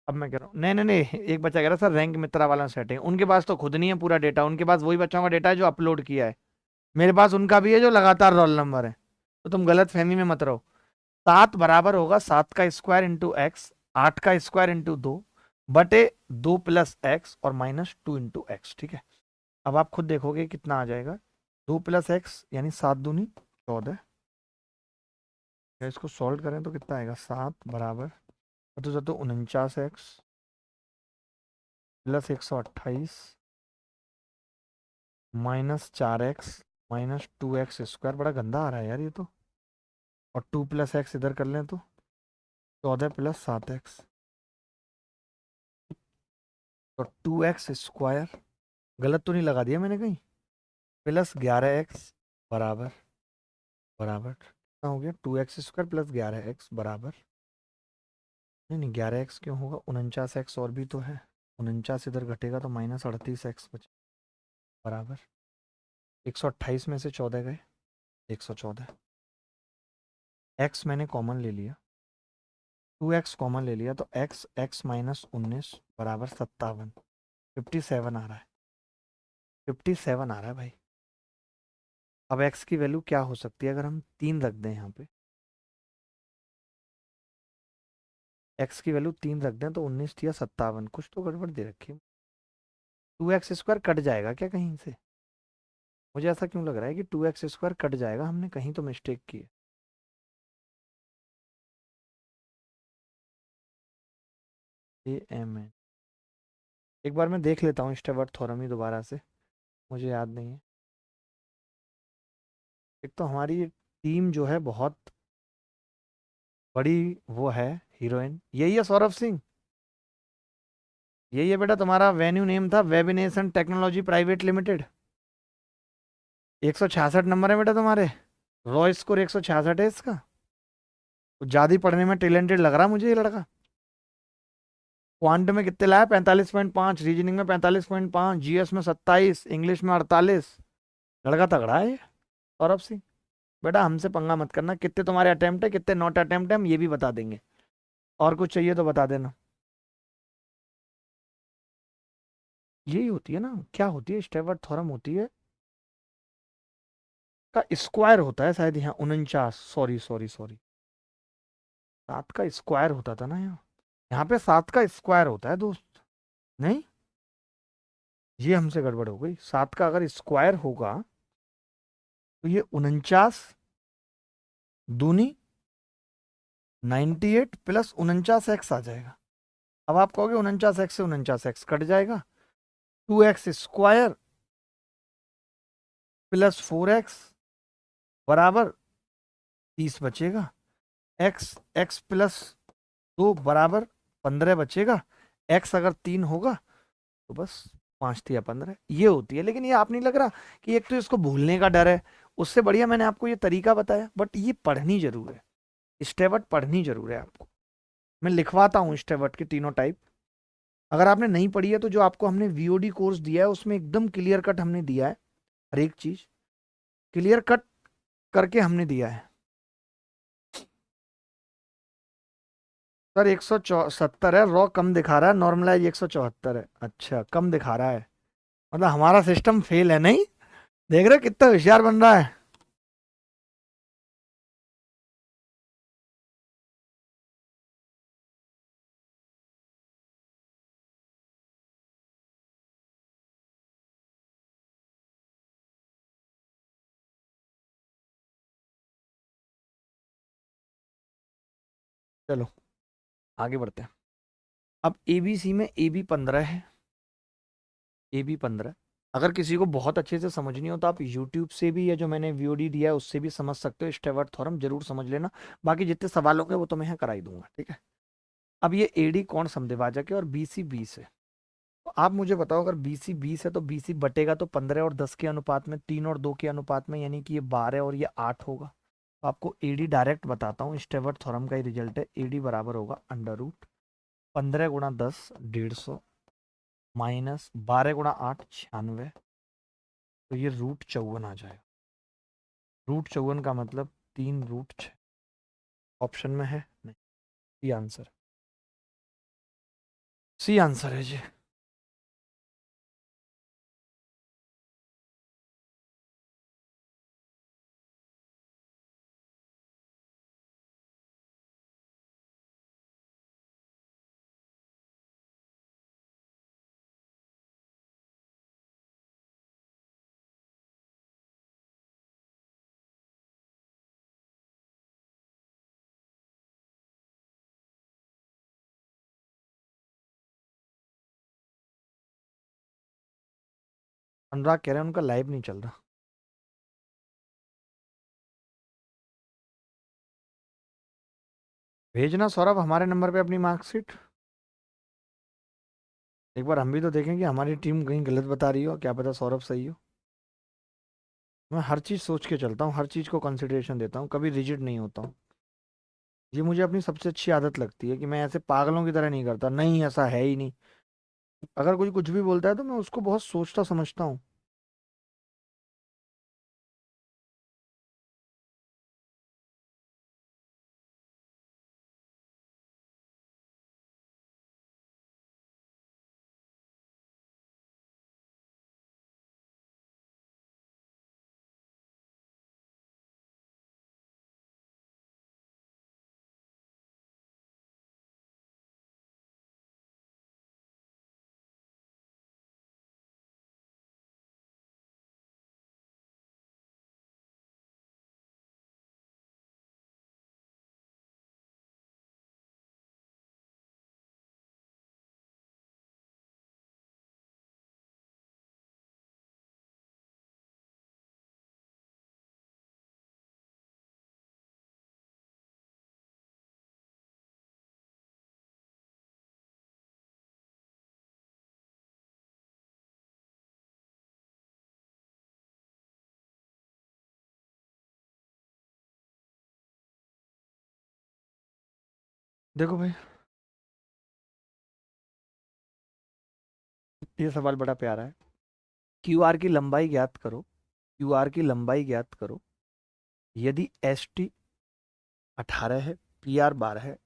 अब मैं कह रहा हूँ, नहीं नहीं नहीं, एक बच्चा कह रहा सर रैंक मित्रा वाला सेटिंग, उनके पास तो खुद नहीं है पूरा डेटा, उनके पास वही बच्चों का डेटा है जो अपलोड किया है। मेरे पास उनका भी है जो लगातार रोल नंबर है, तो तुम गलत फहमी में मत रहो। 7 बराबर होगा 7 का स्क्वायर इंटू एक्स, 8 का स्क्वायर इंटू 2 बटे 2 प्लस एक्स और माइनस 2 इंटू एक्स। ठीक है, अब आप खुद देखोगे कितना आ जाएगा। 2 प्लस एक्स यानी 7 दूनी 14, या इसको सॉल्व करें तो कितना आएगा? 7 बराबर तो 49 x plus 128 minus 4 x minus 2 x square. बड़ा गंदा आ रहा है यार ये तो। और 2 प्लस एक्स इधर कर लें तो 14 प्लस 7 एक्स, तो 2 एक्स स्क्वायर, गलत तो नहीं लगा दिया मैंने कहीं? प्लस 11 एक्स बराबर बराबर कितना हो गया? 2 एक्स स्क्वायर प्लस 11 एक्स बराबर, नहीं नहीं 11 एक्स क्यों होगा? 49 एक्स और भी तो है, 49 इधर घटेगा तो माइनस 38 एक्स बचे, बराबर 128 में से 14 गए 114। एक्स मैंने कॉमन ले लिया, 2 एक्स कॉमन ले लिया, तो एक्स एक्स माइनस 19 बराबर 57, 57 आ रहा है, 57 आ रहा है भाई। अब एक्स की वैल्यू क्या हो सकती है अगर हम 3 रख दें यहाँ पे? एक्स की वैल्यू 3 रख दें तो 19 या 57, कुछ तो गड़बड़ दे रखी है। 2x² कट जाएगा क्या कहीं से? मुझे ऐसा क्यों लग रहा है कि 2x² कट जाएगा, हमने कहीं तो मिस्टेक की है। AMN, एक बार मैं देख लेता हूँ स्टेवर्ट थ्योरम ही दोबारा से, मुझे याद नहीं है। एक तो हमारी टीम जो है बहुत बड़ी वो है, हीरोइन यही है सौरभ सिंह, यही है बेटा तुम्हारा वेन्यू नेम था, वेबिनेशन टेक्नोलॉजी प्राइवेट लिमिटेड। 166 नंबर है बेटा तुम्हारे, रॉ स्कोर 166 है इसका। कुछ ज्यादा ही पढ़ने में टैलेंटेड लग रहा मुझे ये लड़का। क्वांट में कितने लाया? 45.5, रीजनिंग में 45.5, जीएस में 27, इंग्लिश में 48। लड़का तगड़ा है ये सौरभ सिंह। बेटा हमसे पंगा मत करना, कितने तुम्हारे अटेम्प्ट है, कितने नॉट अटेम्प्ट है, हम ये भी बता देंगे। और कुछ चाहिए तो बता देना। यही होती है ना, क्या होती है, स्टेवर्ट थ्योरम होती है का स्क्वायर होता है शायद यहाँ 49, सॉरी सॉरी सॉरी, 7 का स्क्वायर होता था ना यहाँ, यहाँ पे 7 का स्क्वायर होता है दोस्त। नहीं, ये हमसे गड़बड़ हो गई, 7 का अगर स्क्वायर होगा तो ये 49 दूनी 98 प्लस 49x आ जाएगा। अब आप कहोगे 49x से 49x कट जाएगा, 2x² प्लस 4x बराबर 30 बचेगा, x प्लस 2 बराबर 15 बचेगा, x अगर 3 होगा तो बस 5 या 15 ये होती है। लेकिन ये आप नहीं लग रहा कि एक तो इसको भूलने का डर है, उससे बढ़िया मैंने आपको ये तरीका बताया, बट ये पढ़नी जरूर है, स्टेवर्ट पढ़नी जरूर है आपको। मैं लिखवाता हूँ स्टेवर्ट के तीनों टाइप, अगर आपने नहीं पढ़ी है तो जो आपको हमने वीओडी कोर्स दिया है उसमें एकदम क्लियर कट हमने दिया है, हर एक चीज क्लियर कट करके हमने दिया है। सर 170 है, रॉ कम दिखा रहा है, नॉर्मलाइज 174 है। अच्छा कम दिखा रहा है, मतलब हमारा सिस्टम फेल है नहीं? देख रहे हो कितना होशियार बन रहा है। चलो आगे बढ़ते हैं। अब एबीसी में AB 15 है, AB 15। अगर किसी को बहुत अच्छे से समझनी हो तो आप यूट्यूब से भी, या जो मैंने वीओडी दिया है उससे भी समझ सकते हो, स्टेवर्ट थ्योरम जरूर समझ लेना। बाकी जितने सवाल होंगे वो तो मैं यहाँ करा ही दूंगा, ठीक है। अब ये एडी कौन समद्विभाजक है और बीसी 20 है, तो आप मुझे बताओ, अगर बीसी 20 है तो बीसी बटेगा तो 15 और 10 के अनुपात में, 3 और 2 के अनुपात में, यानी कि ये 12 और ये 8 होगा। तो आपको एडी डायरेक्ट बताता हूँ, स्टेवर्ट थ्योरम का ही रिजल्ट है। एडी बराबर होगा अंडर रूट 15 गुणा 10 150 माइनस 12 गुणा 8 96, तो ये √54 आ जाएगा। √54 का मतलब 3√6। ऑप्शन में है नहीं, सी आंसर, सी आंसर है जी। अनुराग कह रहे हैं उनका लाइव नहीं चल रहा। भेजना सौरभ हमारे नंबर पे अपनी मार्कशीट, एक बार हम भी तो देखें कि हमारी टीम कहीं गलत बता रही हो, क्या पता सौरभ सही हो। मैं हर चीज़ सोच के चलता हूँ, हर चीज़ को कंसिडरेशन देता हूँ, कभी रिजिड नहीं होता हूँ। ये मुझे अपनी सबसे अच्छी आदत लगती है कि मैं ऐसे पागलों की तरह नहीं करता, नहीं ऐसा है ही नहीं। अगर कोई कुछ भी बोलता है तो मैं उसको बहुत सोचता समझता हूँ। देखो भाई, ये सवाल बड़ा प्यारा है। क्यूआर की लंबाई ज्ञात करो, क्यूआर की लंबाई ज्ञात करो यदि एस टी 18 है, पी आर 12 है।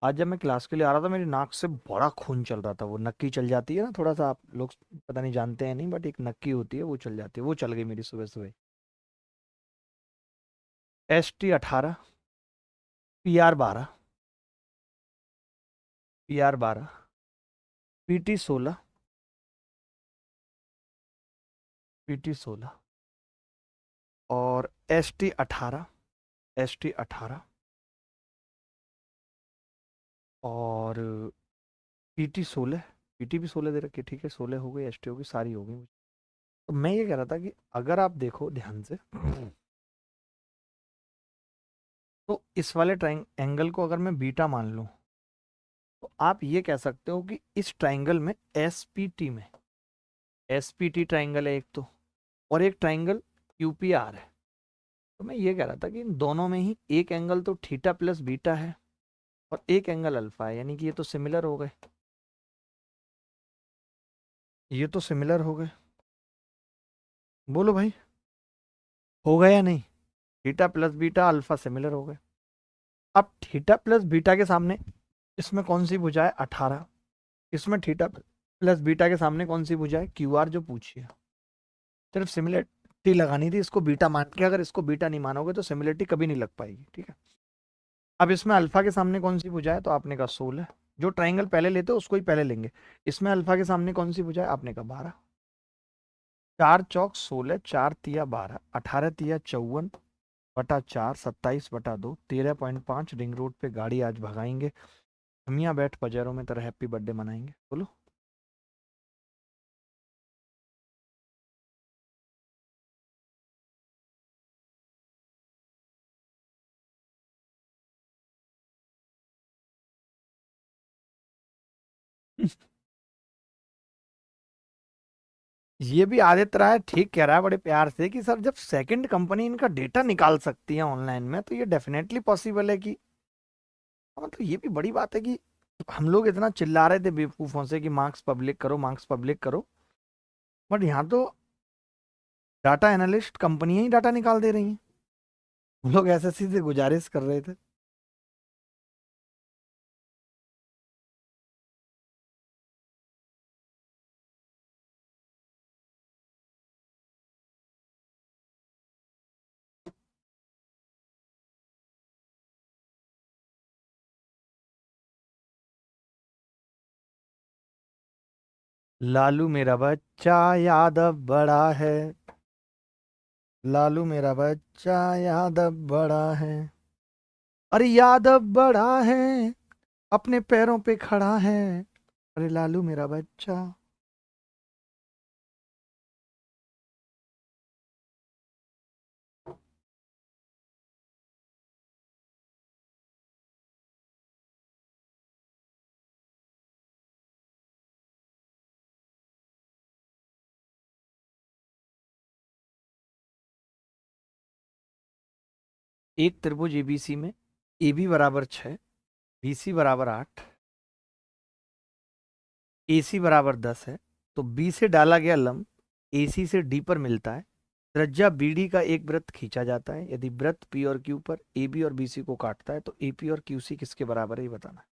आज जब मैं क्लास के लिए आ रहा था मेरी नाक से बड़ा खून चल रहा था, वो नक्की चल जाती है ना थोड़ा सा, आप लोग पता नहीं जानते हैं नहीं, बट एक नक्की होती है वो चल जाती है, वो चल गई मेरी सुबह सुबह। S T 18, P R 12, P R 12, P T 16, P T 16 और एस टी 18, एस टी 18 और पी टी 16, पी टी भी 16 दे रखी है, ठीक है 16 हो गई, एस टी होगी, सारी हो गई। तो मैं ये कह रहा था कि अगर आप देखो ध्यान से, तो इस वाले ट्राइंग एंगल को अगर मैं बीटा मान लूं, तो आप ये कह सकते हो कि इस ट्राइंगल में एस पी टी में, एस पी टी ट्राइंगल है एक तो, और एक ट्राइंगल क्यू पी आर है। तो मैं ये कह रहा था कि इन दोनों में ही एक एंगल तो थीटा प्लस बीटा है और एक एंगल अल्फा है, यानी कि ये तो सिमिलर हो गए, ये तो सिमिलर हो गए। बोलो भाई, हो गया या नहीं? Theta plus beta alpha similar हो गए। अब थीटा प्लस बीटा के सामने इसमें कौन सी भुजा है? 18। इसमें थीटा प्लस बीटा के सामने कौन सी भुजा है? क्यू आर जो पूछी है। सिर्फ सिमिलरिटी लगानी थी, इसको बीटा मान के, अगर इसको बीटा नहीं मानोगे तो सिमिलरिटी कभी नहीं लग पाएगी, ठीक है। अब इसमें अल्फा के सामने कौन सी भुजा है? तो आपने कहा 16। जो ट्राइंगल पहले लेते हो उसको ही पहले लेंगे। इसमें अल्फा के सामने कौन सी भुजा है? आपने कहा 12। 4 चौक 16, 4 तिया 12, 18 तिया 54/4, 27/2, 13.5। रिंग रोड पे गाड़ी आज भगाएंगे, हम बैठ पजेरों में तरह हैप्पी बर्थडे मनाएंगे। बोलो। ये भी आदित्य राय ठीक कह रहा है बड़े प्यार से कि सर जब सेकंड कंपनी इनका डेटा निकाल सकती है ऑनलाइन में, तो ये डेफिनेटली पॉसिबल है कि, मतलब ये भी बड़ी बात है कि हम लोग इतना चिल्ला रहे थे बेवकूफों से कि मार्क्स पब्लिक करो, मार्क्स पब्लिक करो, बट यहाँ तो डाटा एनालिस्ट कंपनियां ही डाटा निकाल दे रही हैं। हम लोग एसएससी से गुजारिश कर रहे थे। लालू मेरा बच्चा यादव बड़ा है, लालू मेरा बच्चा यादव बड़ा है, अरे यादव बड़ा है, अपने पैरों पे खड़ा है, अरे लालू मेरा बच्चा। एक त्रिभुज एबीसी में AB बराबर 6, BC बराबर 8, AC बराबर 10 है। तो B से डाला गया लंब AC से D पर मिलता है। त्रिज्या BD का एक वृत्त खींचा जाता है। यदि वृत्त P और Q पर AB और BC को काटता है तो AP और QC किसके बराबर है, ये बताना है।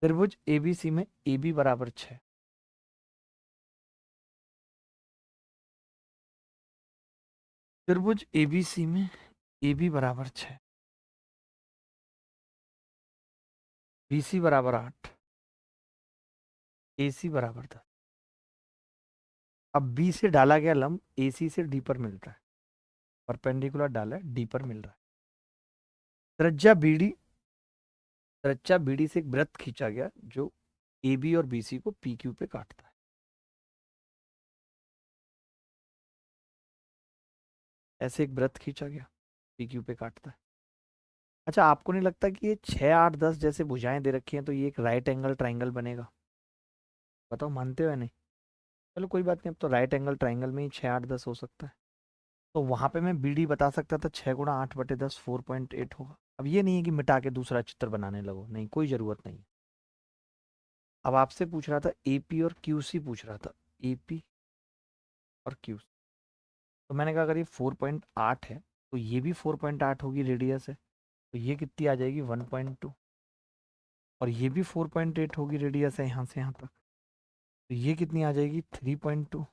त्रिभुज एबीसी में AB बराबर 6, त्रिभुज एबीसी में AB बराबर 6, BC बराबर 8, AC बराबर 10। अब B से डाला गया लंब AC से D पर मिल रहा है, परपेंडिकुलर डाला है, D पर मिल रहा है। त्रिज्या BD से एक वृत्त खींचा गया जो AB और BC को PQ पे काटता है। ऐसे एक वृत्त खींचा गया, PQ पे काटता है। अच्छा, आपको नहीं लगता कि ये 6, 8, 10 जैसे भुजाएं दे रखी हैं तो ये एक राइट एंगल ट्राइंगल बनेगा? बताओ मानते हो या नहीं? चलो कोई बात नहीं, अब तो राइट एंगल ट्राइंगल में ही 6, 8, 10 हो सकता है। तो वहां पे मैं BD बता सकता था 6 × 8/10 4.8 होगा। अब ये नहीं है कि मिटा के दूसरा चित्र बनाने लगो, नहीं, कोई ज़रूरत नहीं। अब आपसे पूछ रहा था AP और QC पूछ रहा था, AP और QC। तो मैंने कहा अगर ये 4.8 है तो ये भी 4.8 होगी, रेडियस है, तो ये कितनी आ जाएगी 1.2। और ये भी 4.8 होगी, रेडियस है यहाँ से यहाँ तक, तो ये कितनी आ जाएगी 3.2।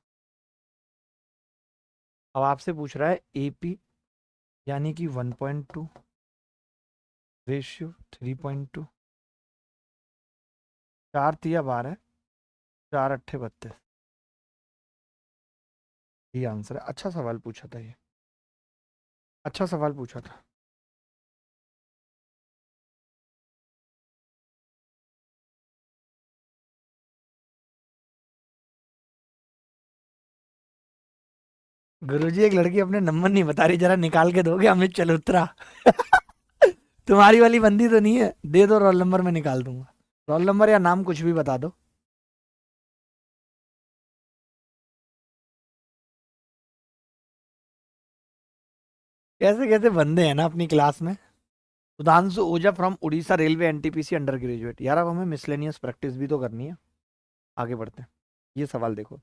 अब आपसे पूछ रहा है AP यानी कि 1.2 रेशियो 3.2, 4×3 = 12, 4×8 = 32। ये आंसर है। अच्छा सवाल पूछा था ये, अच्छा सवाल पूछा था। गुरुजी एक लड़की अपने नंबर नहीं बता रही, जरा निकाल के दोगे अमित चलोत्रा? तुम्हारी वाली बंदी तो नहीं है? दे दो रोल नंबर, मैं निकाल दूंगा। रोल नंबर या नाम कुछ भी बता दो। कैसे कैसे बंदे हैं ना अपनी क्लास में। Sudhanshu Ojha from Orissa railway NTPC under graduate. यार अब हमें मिसलेनियस प्रैक्टिस भी तो करनी है। आगे बढ़ते हैं। ये सवाल देखो,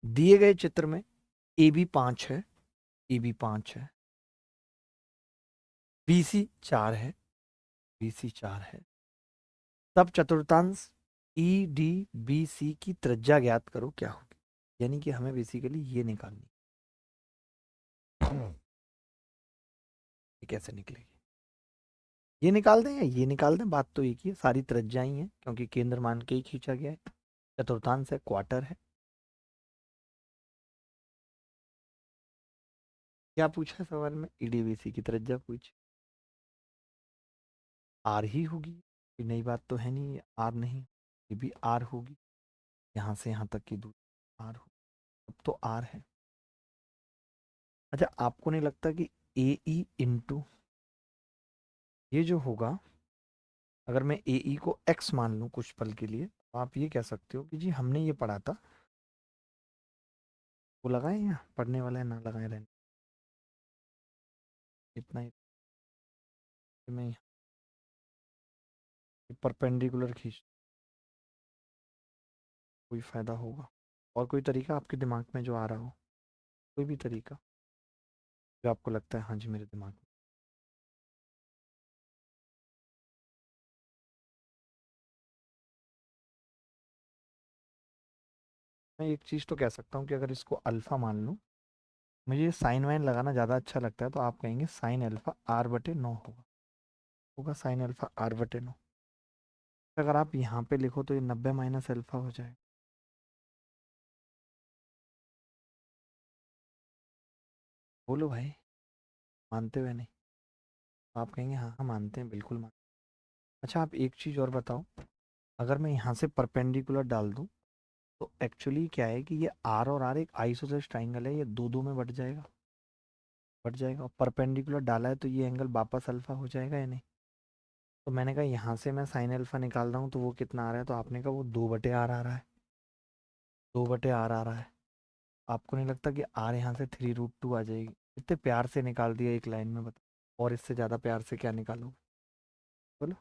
दिए गए चित्र में AB 5 है, AB 5 है, BC 4 है, BC 4 है, तब चतुर्थांश EDBC की त्रिज्या ज्ञात करो क्या होगी। यानी कि हमें बेसिकली ये निकालनी है। ये कैसे निकलेगी? ये निकाल दें या ये निकाल दें, बात तो एक ही है, सारी त्रिज्या ही है क्योंकि केंद्र मान के ही खींचा गया है। चतुर्थांश है, क्वार्टर है। क्या पूछा है सवाल में? EDBC की त्रिज्या पूछ, R ही होगी। ये नई बात तो है नहीं, R नहीं, ये भी R होगी। यहाँ से यहाँ तक की दूरी R हो, अब तो R है। अच्छा, आपको नहीं लगता कि AE इंटू ये जो होगा, अगर मैं AE को X मान लूँ कुछ पल के लिए, तो आप ये कह सकते हो कि जी हमने ये पढ़ा था, वो लगाए या पढ़ने वाला है ना लगाए रहने, इतना ही मैं परपेंडिकुलर खींच, कोई फायदा होगा? और कोई तरीका आपके दिमाग में जो आ रहा हो, कोई भी तरीका जो आपको लगता है हाँ जी मेरे दिमाग में। मैं एक चीज़ तो कह सकता हूँ कि अगर इसको अल्फ़ा मान लूँ, मुझे ये साइन वाइन लगाना ज़्यादा अच्छा लगता है, तो आप कहेंगे साइन अल्फ़ा R/9 होगा, होगा साइन अल्फ़ा R/9। अगर आप यहाँ पे लिखो तो ये 90 माइनस अल्फ़ा हो जाए। बोलो भाई, मानते हुए नहीं? तो आप कहेंगे हाँ हाँ मानते हैं, बिल्कुल मान। अच्छा, आप एक चीज़ और बताओ, अगर मैं यहाँ से परपेंडिकुलर डाल दूँ तो एक्चुअली क्या है कि ये R और R एक आइसोसेलेस ट्राइंगल है, ये दो दो में बट जाएगा, बट जाएगा। और परपेंडिकुलर डाला है तो ये एंगल वापस अल्फा हो जाएगा या नहीं? तो मैंने कहा यहाँ से मैं साइन अल्फा निकाल रहा हूँ तो वो कितना आ रहा है, तो आपने कहा वो 2/R आ रहा है, 2/R आ रहा है। आपको नहीं लगता कि R यहाँ से 3√2 आ जाएगी? इतने प्यार से निकाल दिया एक लाइन में, बता और इससे ज़्यादा प्यार से क्या निकालोगे? बोलो।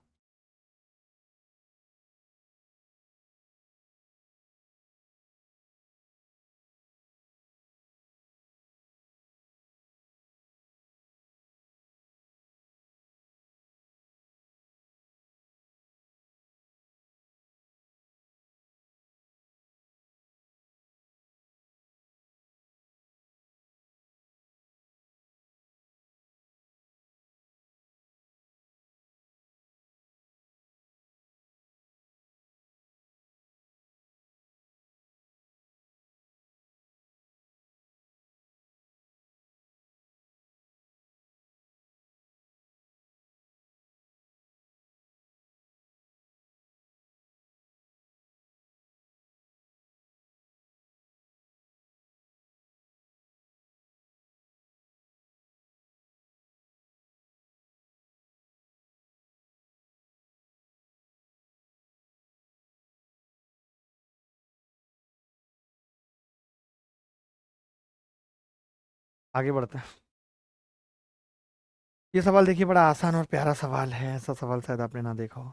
आगे बढ़ते हैं। ये सवाल देखिए बड़ा आसान और प्यारा सवाल है, ऐसा सवाल शायद आपने ना देखा हो।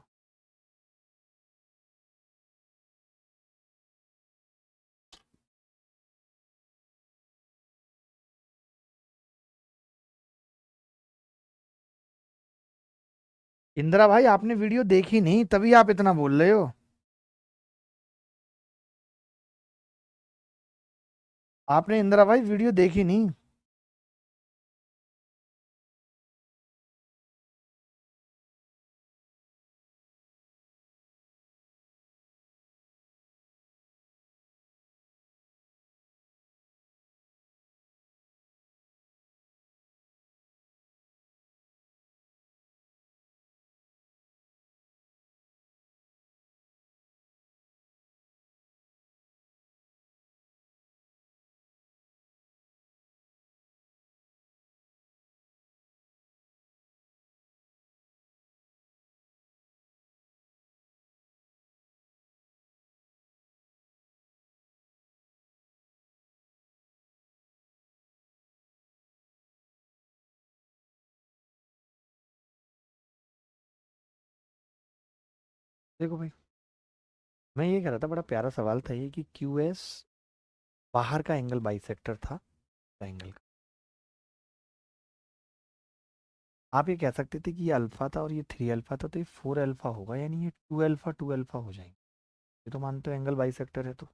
इंदिरा भाई आपने वीडियो देखी नहीं तभी आप इतना बोल रहे हो। आपने इंदिरा भाई वीडियो देखी नहीं। देखो भाई, मैं ये कह रहा था, बड़ा प्यारा सवाल था ये कि क्यूएस बाहर का एंगल बाइसेक्टर था एंगल का। आप ये कह सकते थे कि ये अल्फा था और ये 3 अल्फा था, तो ये 4 अल्फा होगा, यानी ये 2 अल्फा हो जाएंगे। ये तो मानते हो एंगल बाइसेक्टर है, तो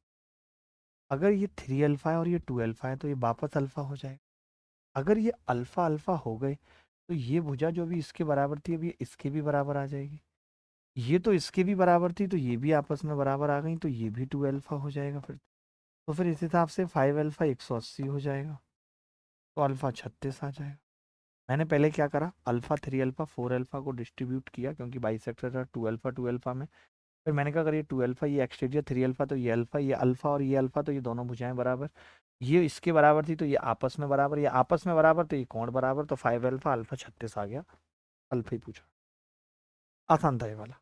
अगर ये 3 अल्फा है और ये 2 अल्फा है तो ये वापस अल्फा हो जाएगा। अगर ये अल्फा अल्फा हो गए तो ये भुजा जो भी इसके बराबर थी अभी इसके भी बराबर आ जाएगी। ये तो इसके भी बराबर थी तो ये भी आपस में बराबर आ गई, तो ये भी 2 अल्फा हो जाएगा फिर। तो फिर इस हिसाब से 5 अल्फा 180 हो जाएगा, तो अल्फा 36 आ जाएगा। मैंने पहले क्या करा, अल्फा 3 अल्फा 4 अल्फा को डिस्ट्रीब्यूट किया क्योंकि बाइसेक्टर था 2 अल्फा में। फिर मैंने कहा अगर ये 2 अल्फा ये एक्सटीरियर 3 अल्फा तो ये अल्फा, ये अल्फा और ये अल्फा, तो ये दोनों भुजाएं बराबर। ये इसके बराबर थी तो ये आपस में बराबर, ये आपस में बराबर तो ये कोण बराबर, तो 5 अल्फा अल्फा 36 आ गया। अल्फा ही पूछा, आसान था ये वाला।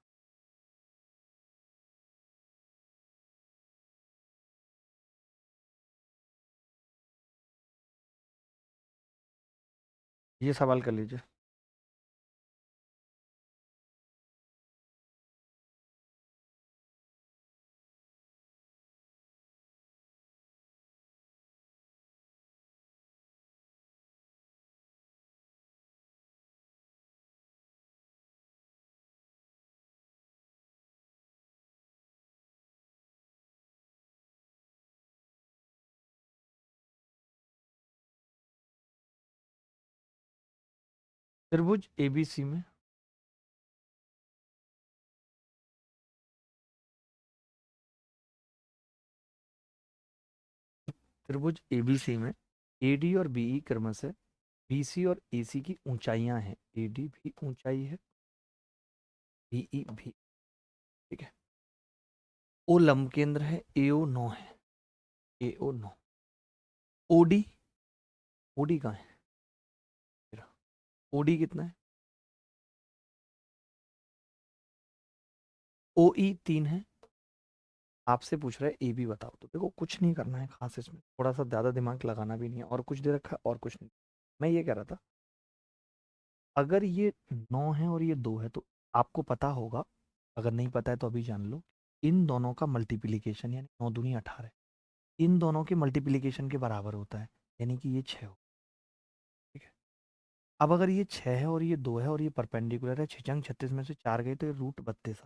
ये सवाल कर लीजिए। त्रिभुज एबीसी में, त्रिभुज एबीसी में एडी और बीई क्रमशः बीसी और एसी की ऊंचाइयां हैं। एडी भी ऊंचाई है, बीई भी, ठीक है। ओ लंब केंद्र है, एओ 9 है, एओ 9। ओडी, ओडी कहाँ है, ओडी कितना है, ओई 3 है। आपसे पूछ रहा है ए बी बताओ, तो देखो कुछ नहीं करना है खास, इसमें थोड़ा सा ज़्यादा दिमाग लगाना भी नहीं है, और कुछ दे रखा है और कुछ नहीं। मैं ये कह रहा था, अगर ये 9 है और ये 2 है तो आपको पता होगा, अगर नहीं पता है तो अभी जान लो, इन दोनों का मल्टीप्लिकेशन यानी 9 दूनी 18, इन दोनों के मल्टीप्लिकेशन के बराबर होता है, यानी कि ये 6 हो, ठीक है। अब अगर ये 6 है और ये 2 है और ये परपेंडिकुलर है, 6 36 में से 4 गए तो ये रूट 32।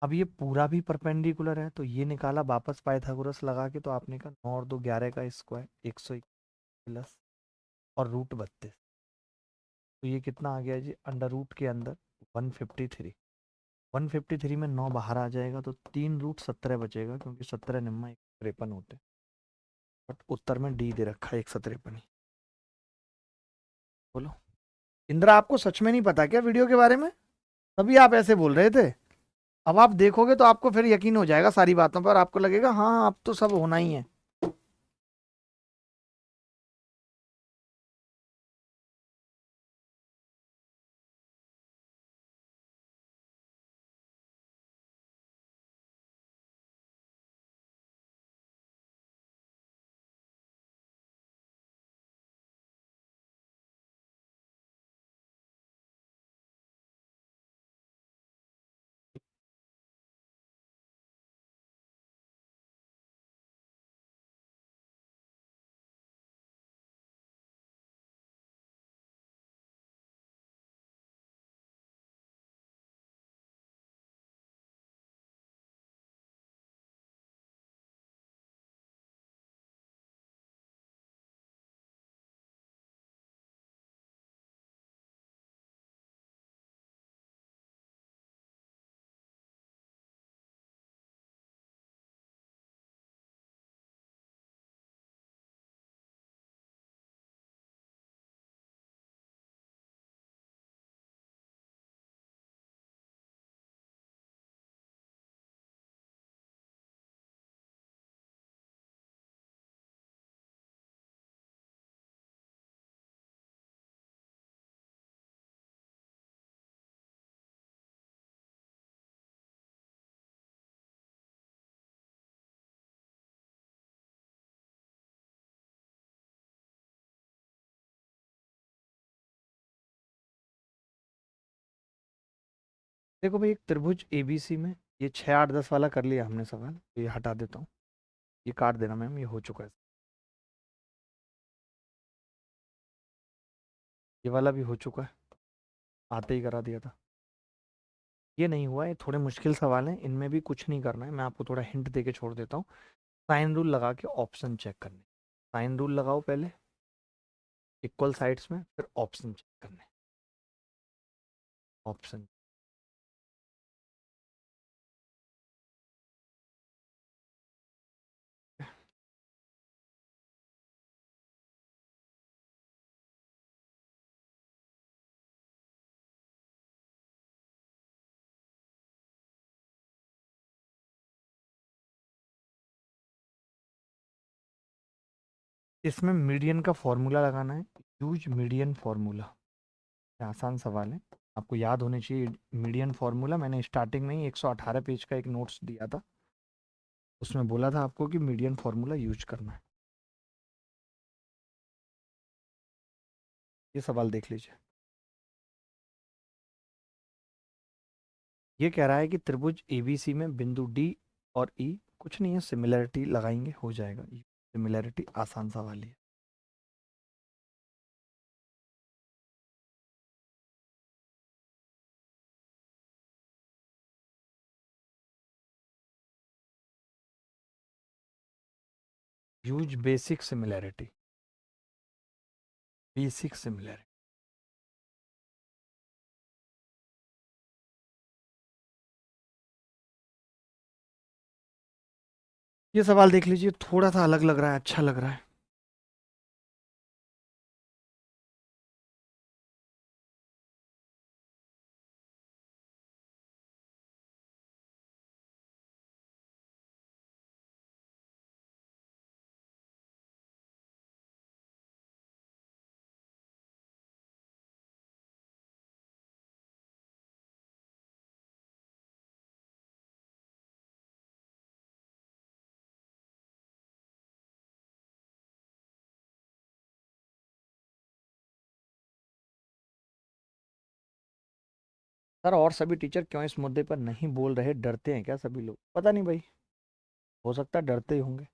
अब ये पूरा भी परपेंडिकुलर है तो ये निकाला वापस पाइथागोरस लगा के, तो आपने कहा 9 और 2 11 का स्क्वायर 121 प्लस और रूट 32, तो ये कितना आ गया जी अंडर रूट के अंदर 153। 153 में 9 बाहर आ जाएगा तो 3 रूट 17 बचेगा, क्योंकि 17 निम्मा 153 होते हैं। बट उत्तर में डी दे रखा है 153 ही। बोलो इंदिरा, आपको सच में नहीं पता क्या वीडियो के बारे में? तभी आप ऐसे बोल रहे थे। अब आप देखोगे तो आपको फिर यकीन हो जाएगा सारी बातों पर, आपको लगेगा हाँ अब तो सब होना ही है। देखो भाई, एक त्रिभुज एबीसी में ये 6 8 10 वाला कर लिया हमने सवाल, तो ये हटा देता हूँ, ये काट देना मैम, ये हो चुका है। ये वाला भी हो चुका है, आते ही करा दिया था। ये नहीं हुआ, ये थोड़े मुश्किल सवाल हैं, इनमें भी कुछ नहीं करना है, मैं आपको थोड़ा हिंट दे के छोड़ देता हूँ। साइन रूल लगा के ऑप्शन चेक करने, साइन रूल लगाओ पहले इक्वल साइड्स में, फिर ऑप्शन चेक करने, ऑप्शन। इसमें मीडियन का फॉर्मूला लगाना है, यूज मीडियन फॉर्मूला। आसान सवाल है, आपको याद होने चाहिए मीडियन फॉर्मूला। मैंने स्टार्टिंग में ही 118 पेज का एक नोट्स दिया था, उसमें बोला था आपको कि मीडियन फॉर्मूला यूज करना है। ये सवाल देख लीजिए। ये कह रहा है कि त्रिभुज एबीसी में बिंदु डी और ई, कुछ नहीं है, सिमिलरिटी लगाएंगे हो जाएगा। सिमिलरिटी आसान सवाल है। Use basic similarity, basic similarity. ये सवाल देख लीजिए, थोड़ा सा अलग लग रहा है, अच्छा लग रहा है। सर और सभी टीचर क्यों इस मुद्दे पर नहीं बोल रहे, डरते हैं क्या सभी लोग? पता नहीं भाई, हो सकता है डरते ही होंगे।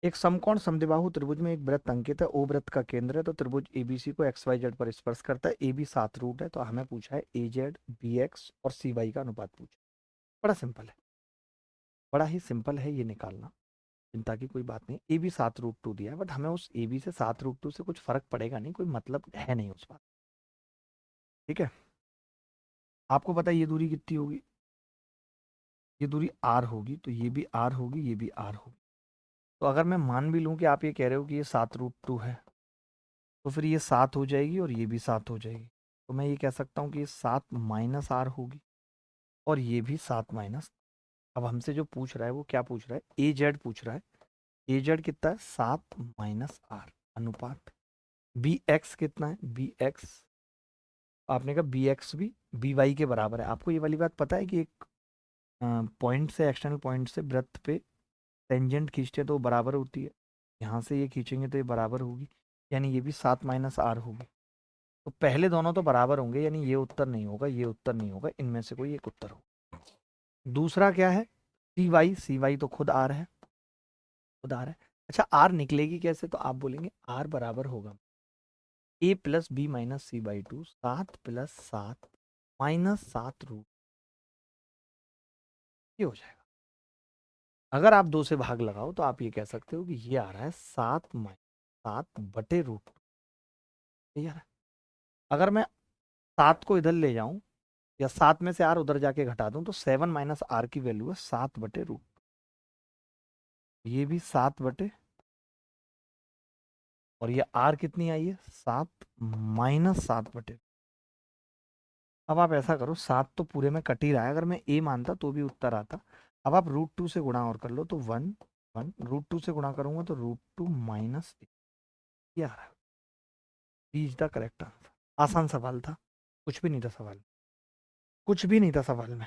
एक समकोण समद्विबाहु त्रिभुज में एक वृत्त अंकित है, ओ वृत्त का केंद्र है, तो त्रिभुज एबीसी को एक्स वाई जेड पर स्पर्श करता है, ए बी 7 रूट है, तो हमें पूछा है ए जेड बी एक्स और सी वाई का अनुपात पूछा। बड़ा सिंपल है, बड़ा ही सिंपल है ये निकालना, चिंता की कोई बात नहीं। ए बी 7 रूट 2 दिया है, बट हमें उस ए बी से 7 रूट 2 से कुछ फर्क पड़ेगा नहीं, कोई मतलब है नहीं उस बात। ठीक है, आपको पता है ये दूरी कितनी होगी, ये दूरी आर होगी, तो ये भी आर होगी, ये भी आर होगी। तो अगर मैं मान भी लूँ कि आप ये कह रहे हो कि ये 7 रूट 2 है, तो फिर ये 7 हो जाएगी और ये भी 7 हो जाएगी, तो मैं ये कह सकता हूँ कि ये 7 - आर होगी, और ये भी 7 - अब हमसे जो पूछ रहा है वो क्या पूछ रहा है, ए जेड पूछ रहा है। ए जेड कितना है, 7 - आर अनुपात। बी एक्स कितना है, बी एक्स, आपने कहा बी एक्स भी बी वाई के बराबर है। आपको ये वाली बात पता है कि एक पॉइंट से, एक्सटर्नल पॉइंट से वृत्त पे टेंजेंट खींचते हैं तो वो बराबर होती है, यहाँ से ये खींचेंगे तो ये बराबर होगी, यानी ये भी 7 - आर होगी। तो पहले दोनों तो बराबर होंगे, यानी ये उत्तर नहीं होगा, ये उत्तर नहीं होगा, इनमें से कोई एक उत्तर होगा। दूसरा क्या है, सी वाई तो खुद आर है, खुद आर है। अच्छा, आर निकलेगी कैसे, तो आप बोलेंगे आर बराबर होगा A plus B minus C by 2, 7 + 7 - 7 root, ये हो जाएगा। अगर आप 2 से भाग लगाओ तो आप ये कह सकते हो कि ये आ रहा है 7 - 7 क्लियर है। अगर मैं 7 को इधर ले जाऊं या 7 में से आर उधर जाके घटा दूं तो 7 - आर की वैल्यू है 7/√। ये भी 7 और ये आर कितनी आई है 7 - 7/। अब आप ऐसा करो 7 तो पूरे में कट ही रहा है, अगर मैं ए मानता तो भी उत्तर आता। अब आप √2 से गुणा और कर लो तो 1 1 √2 से गुणा करूंगा तो √2 - ये आ रहा है। Is the correct answer. आसान सवाल था, कुछ भी नहीं था सवाल, कुछ भी नहीं था सवाल में।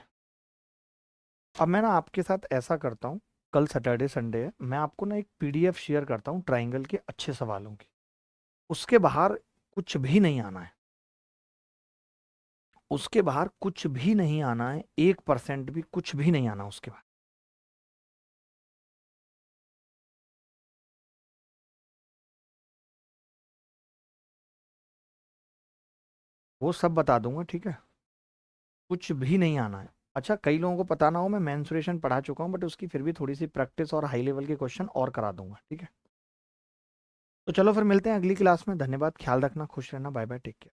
अब मैं ना आपके साथ ऐसा करता हूँ, कल सैटरडे संडे है, मैं आपको ना एक पीडीएफ शेयर करता हूँ ट्राइंगल के अच्छे सवालों की। उसके बाहर कुछ भी नहीं आना है, उसके बाहर कुछ भी नहीं आना है, 1% भी कुछ भी नहीं आना उसके बाहर। वो सब बता दूंगा, ठीक है, कुछ भी नहीं आना है। अच्छा, कई लोगों को पता ना हो, मैं मेंसुरेशन पढ़ा चुका हूँ, बट उसकी फिर भी थोड़ी सी प्रैक्टिस और हाई लेवल के क्वेश्चन और करा दूंगा, ठीक है। तो चलो फिर मिलते हैं अगली क्लास में। धन्यवाद, ख्याल रखना, खुश रहना, बाय बाय, टेक केयर।